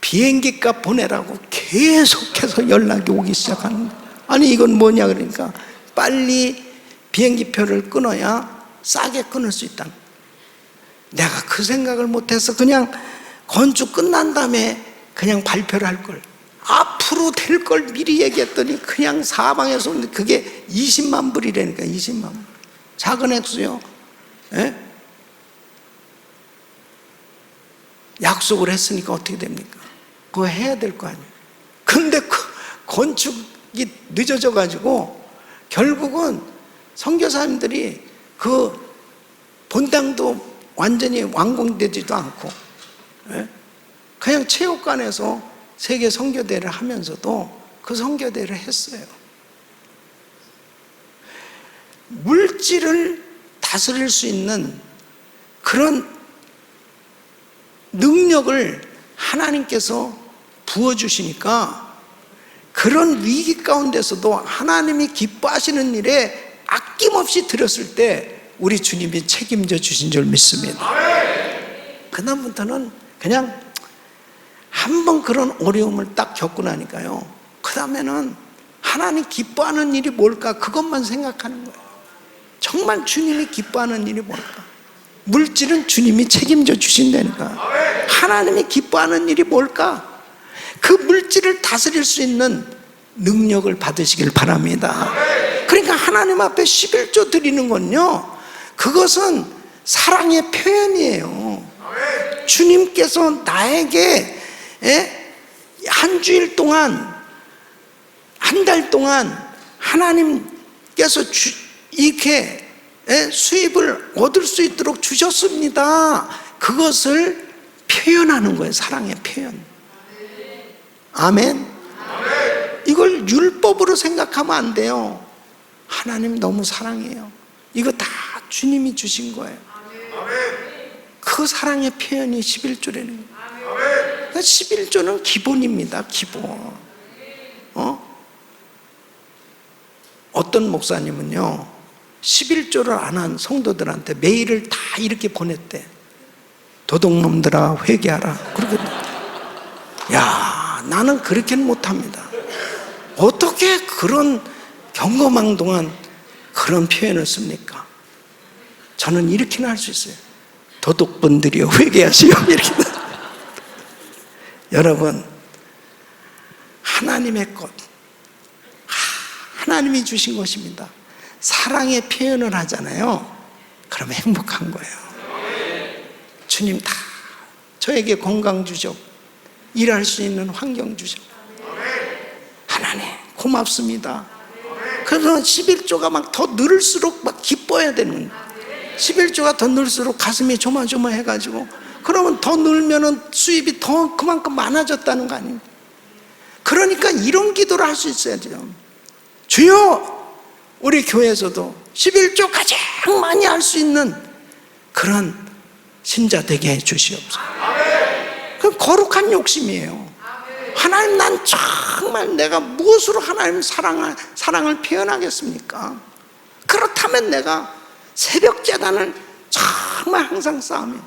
Speaker 1: 비행기 값 보내라고 계속해서 연락이 오기 시작하는 거예요. 아니 이건 뭐냐 그러니까, 빨리 비행기 표를 끊어야 싸게 끊을 수 있다. 내가 그 생각을 못해서 그냥 건축 끝난 다음에 그냥 발표를 할 걸, 앞으로 될 걸 미리 얘기했더니 그냥 사방에서 오는데 그게 20만 불이라니까. 20만 불, 작은 액수요. 약속을 했으니까 어떻게 됩니까? 그거 해야 될 거 아니에요. 근데 그 건축이 늦어져 가지고 결국은 선교사님들이 그 본당도 완전히 완공되지도 않고, 그냥 체육관에서 세계 선교대회를 하면서도 그 선교대회를 했어요. 물질을 다스릴 수 있는 그런 능력을 하나님께서 부어주시니까 그런 위기 가운데서도 하나님이 기뻐하시는 일에 아낌없이 드렸을 때 우리 주님이 책임져 주신 줄 믿습니다. 그다음부터는 그냥 한번 그런 어려움을 딱 겪고 나니까요, 그 다음에는 하나님 기뻐하는 일이 뭘까, 그것만 생각하는 거예요. 정말 주님이 기뻐하는 일이 뭘까? 물질은 주님이 책임져 주신다니까. 하나님이 기뻐하는 일이 뭘까? 그 물질을 다스릴 수 있는 능력을 받으시길 바랍니다. 그러니까 하나님 앞에 11조 드리는 건요, 그것은 사랑의 표현이에요. 주님께서 나에게 한 주일 동안, 한 달 동안 하나님께서 이렇게 수입을 얻을 수 있도록 주셨습니다. 그것을 표현하는 거예요. 사랑의 표현. 아멘. 이걸 율법으로 생각하면 안 돼요. 하나님 너무 사랑해요. 이거 다 주님이 주신 거예요. 그 사랑의 표현이 11조라는 거예요. 11조는 기본입니다. 기본. 어떤 목사님은요, 11조를 안 한 성도들한테 메일을 다 이렇게 보냈대. 도둑놈들아 회개하라. 그러거든. 야, 나는 그렇게는 못합니다. 어떻게 그런 경거망동한 그런 표현을 씁니까? 저는 이렇게는 할 수 있어요. 도둑분들이여 회개하시오. 이렇게. 여러분, 하나님의 것, 하나님이 주신 것입니다. 사랑의 표현을 하잖아요. 그러면 행복한 거예요. 주님 다 저에게 건강 주죠. 일할 수 있는 환경 주죠. 하나님 고맙습니다. 그래서 11조가 막 더 늘을수록 막 기뻐야 되는 거예요. 11조가 더 늘수록 가슴이 조마조마해가지고, 그러면 더 늘면은 수입이 더 그만큼 많아졌다는 거 아닙니까? 그러니까 이런 기도를 할 수 있어야 돼요. 주여, 우리 교회에서도 11조 가장 많이 할 수 있는 그런 신자 되게 해 주시옵소서. 그 거룩한 욕심이에요. 하나님, 난 정말 내가 무엇으로 하나님 사랑을 표현하겠습니까? 그렇다면 내가 새벽 제단을 정말 항상 쌓으면,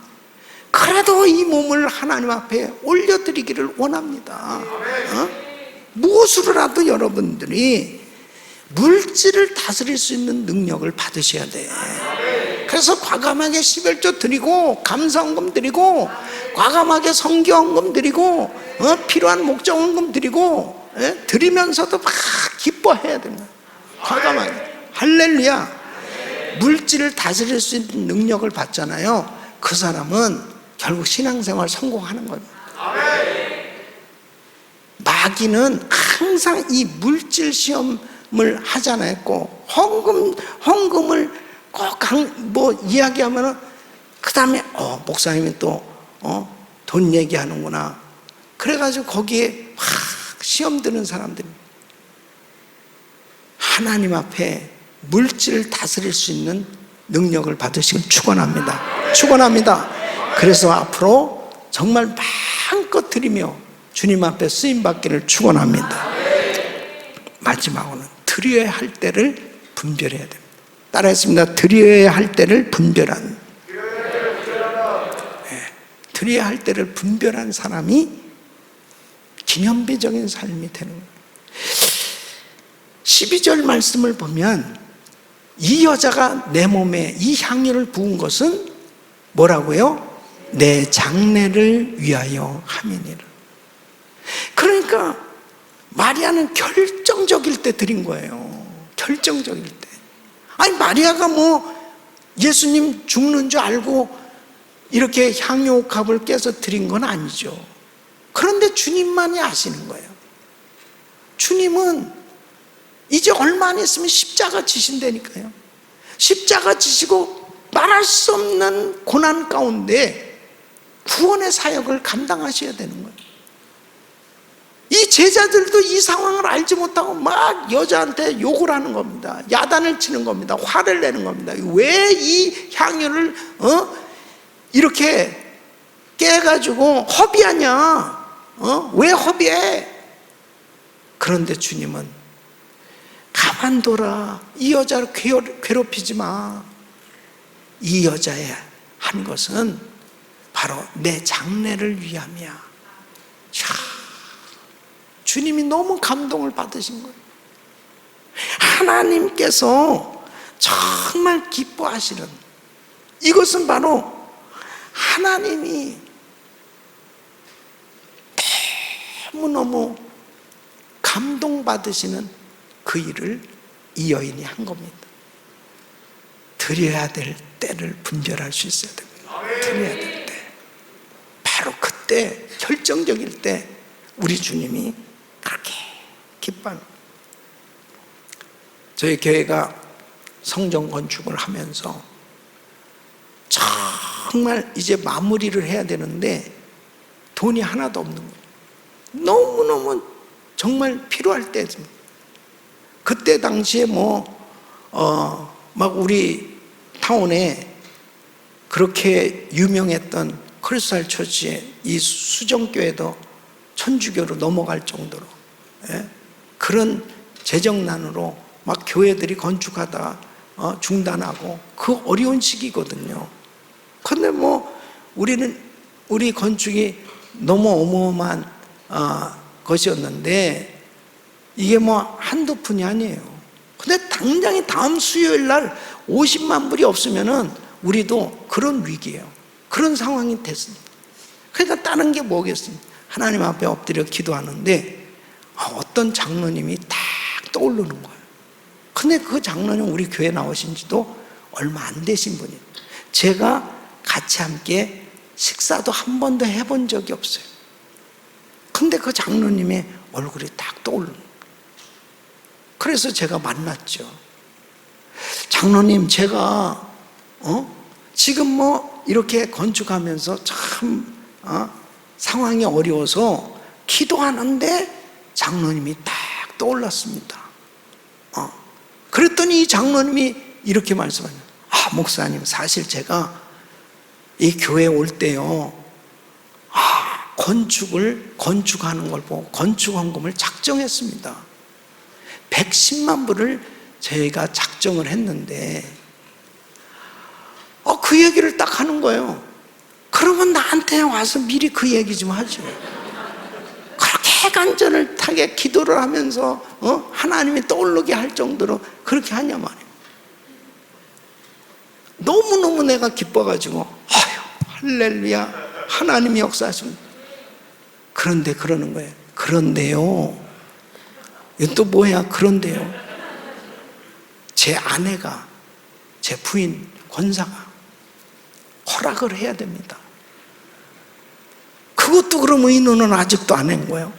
Speaker 1: 그래도 이 몸을 하나님 앞에 올려드리기를 원합니다. 무엇으로라도 여러분들이 물질을 다스릴 수 있는 능력을 받으셔야 돼. 그래서 과감하게 11조 드리고, 감사헌금 드리고, 과감하게 성교헌금 드리고, 필요한 목적헌금 드리고, 드리면서도 막 기뻐해야 됩니다. 과감하게. 할렐루야. 물질을 다스릴 수 있는 능력을 받잖아요. 그 사람은 결국 신앙생활 성공하는 겁니다. 마귀는 항상 이 물질 시험을 하잖아요. 꼭 헌금을 꼭 이야기하면은, 그 다음에 목사님이 또 돈 얘기하는구나. 그래가지고 거기에 확 시험 드는 사람들이, 하나님 앞에 물질을 다스릴 수 있는 능력을 받으시길 축원합니다. 축원합니다. 그래서 앞으로 정말 마음껏 드리며 주님 앞에 쓰임 받기를 축원합니다. 마지막으로는 드려야 할 때를 분별해야 됩니다. 따라했습니다. 드려야 할 때를 분별한. 드려야 할 때를 분별한 사람이 기념비적인 삶이 되는 거예요. 12절 말씀을 보면, 이 여자가 내 몸에 이 향유를 부은 것은 뭐라고요? 내 장례를 위하여 함이니라. 그러니까 마리아는 결정적일 때 드린 거예요. 결정적일 때. 아니, 마리아가 예수님 죽는 줄 알고 이렇게 향유옥합을 깨서 드린 건 아니죠. 그런데 주님만이 아시는 거예요. 주님은 이제 얼마 안 있으면 십자가 지신다니까요. 십자가 지시고 말할 수 없는 고난 가운데 구원의 사역을 감당하셔야 되는 거예요. 이 제자들도 이 상황을 알지 못하고 막 여자한테 욕을 하는 겁니다. 야단을 치는 겁니다. 화를 내는 겁니다. 왜 이 향유를 이렇게 깨가지고 허비하냐? 왜 허비해? 그런데 주님은 가만둬라. 이 여자를 괴롭히지 마. 이 여자의 한 것은 바로 내 장래를 위함이야. 자, 주님이 너무 감동을 받으신 거예요. 하나님께서 정말 기뻐하시는, 이것은 바로 하나님이 너무너무 감동받으시는 그 일을 이 여인이 한 겁니다. 드려야 될 때를 분별할 수 있어야 됩니다. 드려야 될 때, 바로 그때, 결정적일 때 우리 주님이 그렇게 기뻐합니다. 저희 교회가 성전 건축을 하면서 정말 이제 마무리를 해야 되는데 돈이 하나도 없는 거예요. 너무너무 정말 필요할 때죠. 그때 당시에 막 우리 타운에 그렇게 유명했던 크리스탈 처치의 이 수정교회도 천주교로 넘어갈 정도로, 그런 재정난으로 막 교회들이 건축하다가 중단하고 그 어려운 시기거든요. 근데 우리는 우리 건축이 너무 어마어마한 것이었는데 이게 뭐 한두 푼이 아니에요. 근데 당장에 다음 수요일 날 50만 불이 없으면은 우리도 그런 위기예요. 그런 상황이 됐습니다. 그러니까 다른 게 뭐겠습니까? 하나님 앞에 엎드려 기도하는데 어떤 장로님이 딱 떠오르는 거예요. 근데 그 장로님 우리 교회 나오신 지도 얼마 안 되신 분이에요. 제가 같이 함께 식사도 한 번도 해본 적이 없어요. 근데 그 장로님의 얼굴이 딱 떠오르는 거예요. 그래서 제가 만났죠. 장로님, 제가 지금 뭐 이렇게 건축하면서 참 상황이 어려워서 기도하는데 장로님이 딱 떠올랐습니다. 그랬더니 이 장로님이 이렇게 말씀하셨어요. 목사님, 사실 제가 이 교회에 올 때요, 건축하는 걸 보고 건축헌금을 작정했습니다. 110만 불을 저희가 작정을 했는데 그 얘기를 딱 하는 거예요. 그러면 나한테 와서 미리 그 얘기 좀 하죠. 그렇게 간절하게 기도를 하면서 하나님이 떠오르게 할 정도로 그렇게 하냐 말이에요. 너무너무 내가 기뻐가지고 할렐루야, 하나님이 역사하십니다. 그런데 그러는 거예요. 그런데요, 이거 또 뭐야? 그런데요, 제 아내가, 제 부인 권사가 허락을 해야 됩니다. 그것도 그럼 의논은 아직도 안 한 거예요.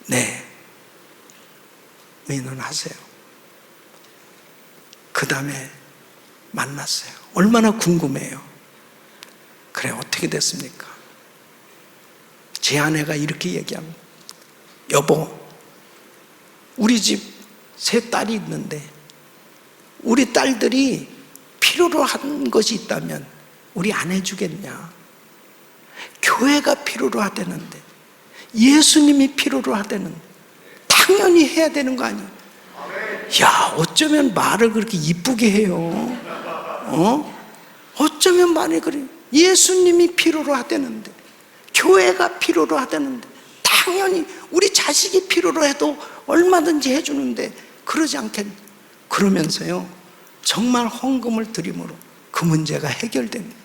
Speaker 1: 네, 의논하세요. 그 다음에 만났어요. 얼마나 궁금해요. 그래, 어떻게 됐습니까? 제 아내가 이렇게 얘기합니다. 여보, 우리 집 세 딸이 있는데 우리 딸들이 필요로 한 것이 있다면 우리 안 해주겠냐? 교회가 필요로 하다는데, 예수님이 필요로 하다는데 당연히 해야 되는 거 아니에요? 야, 어쩌면 말을 그렇게 이쁘게 해요. 어쩌면 말이 그래. 예수님이 필요로 하다는데, 교회가 필요로 하다는데, 당연히 우리 자식이 필요로 해도 얼마든지 해주는데 그러지 않겠냐? 그러면서요, 정말 헌금을 드림으로 그 문제가 해결됩니다.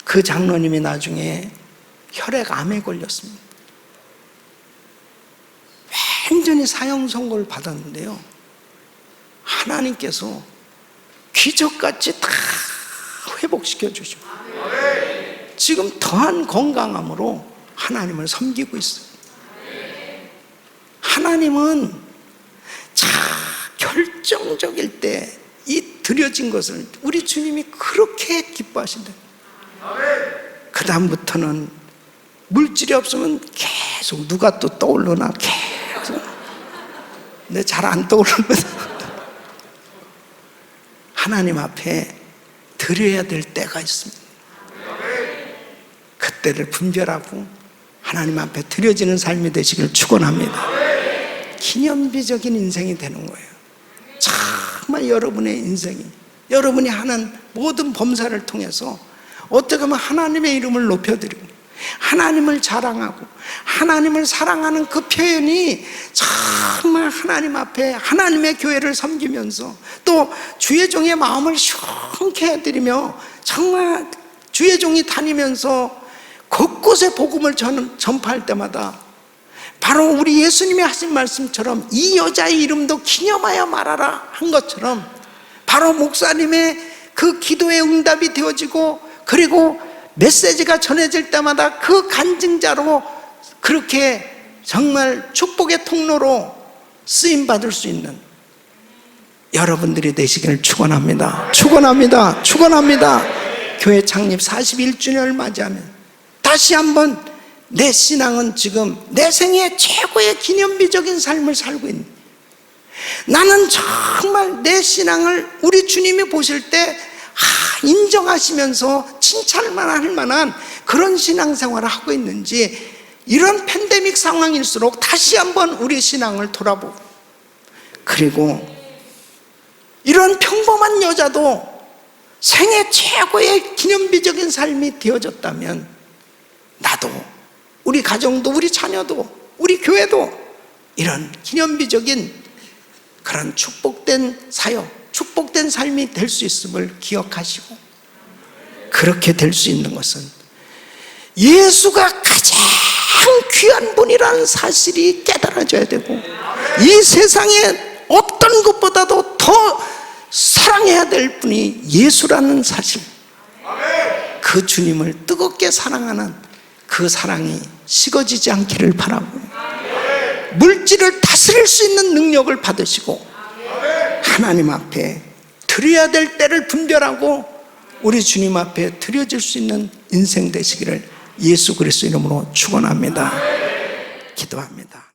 Speaker 1: 그 장로님이 나중에 혈액암에 걸렸습니다. 완전히 사형 선고를 받았는데요, 하나님께서 기적같이 다 회복시켜 주시고 지금 더한 건강함으로 하나님을 섬기고 있어요. 하나님은 결정적일 때 이 드려진 것을 우리 주님이 그렇게 기뻐하신다. 그 다음부터는 물질이 없으면 계속 누가 또 떠오르나 계속. 근데 잘 안 떠오르거든. 하나님 앞에 드려야 될 때가 있습니다. 그때를 분별하고 하나님 앞에 드려지는 삶이 되시길 축원합니다. 기념비적인 인생이 되는 거예요. 정말 여러분의 인생이, 여러분이 하는 모든 범사를 통해서 어떻게 하면 하나님의 이름을 높여드리고 하나님을 자랑하고 하나님을 사랑하는 그 표현이 정말 하나님 앞에 하나님의 교회를 섬기면서 또 주의 종의 마음을 시원케 해드리며 정말 주의 종이 다니면서 곳곳에 복음을 전파할 때마다 바로 우리 예수님이 하신 말씀처럼 이 여자의 이름도 기념하여 말하라 한 것처럼 바로 목사님의 그 기도의 응답이 되어지고, 그리고 메시지가 전해질 때마다 그 간증자로 그렇게 정말 축복의 통로로 쓰임받을 수 있는 여러분들이 되시기를 축원합니다. 축원합니다. 축원합니다. 교회 창립 41주년을 맞이하면 다시 한번 내 신앙은 지금 내 생애 최고의 기념비적인 삶을 살고 있는, 나는 정말 내 신앙을 우리 주님이 보실 때 인정하시면서 칭찬만 할 만한 그런 신앙생활을 하고 있는지, 이런 팬데믹 상황일수록 다시 한번 우리 신앙을 돌아보고, 그리고 이런 평범한 여자도 생애 최고의 기념비적인 삶이 되어졌다면 나도, 우리 가정도, 우리 자녀도, 우리 교회도 이런 기념비적인 그런 축복된 사역, 축복된 삶이 될 수 있음을 기억하시고, 그렇게 될 수 있는 것은 예수가 가장 귀한 분이라는 사실이 깨달아져야 되고, 이 세상에 어떤 것보다도 더 사랑해야 될 분이 예수라는 사실, 그 주님을 뜨겁게 사랑하는 그 사랑이 식어지지 않기를 바라고, 물질을 다스릴 수 있는 능력을 받으시고, 하나님 앞에 드려야 될 때를 분별하고 우리 주님 앞에 드려질 수 있는 인생 되시기를 예수 그리스도 이름으로 축원합니다. 기도합니다.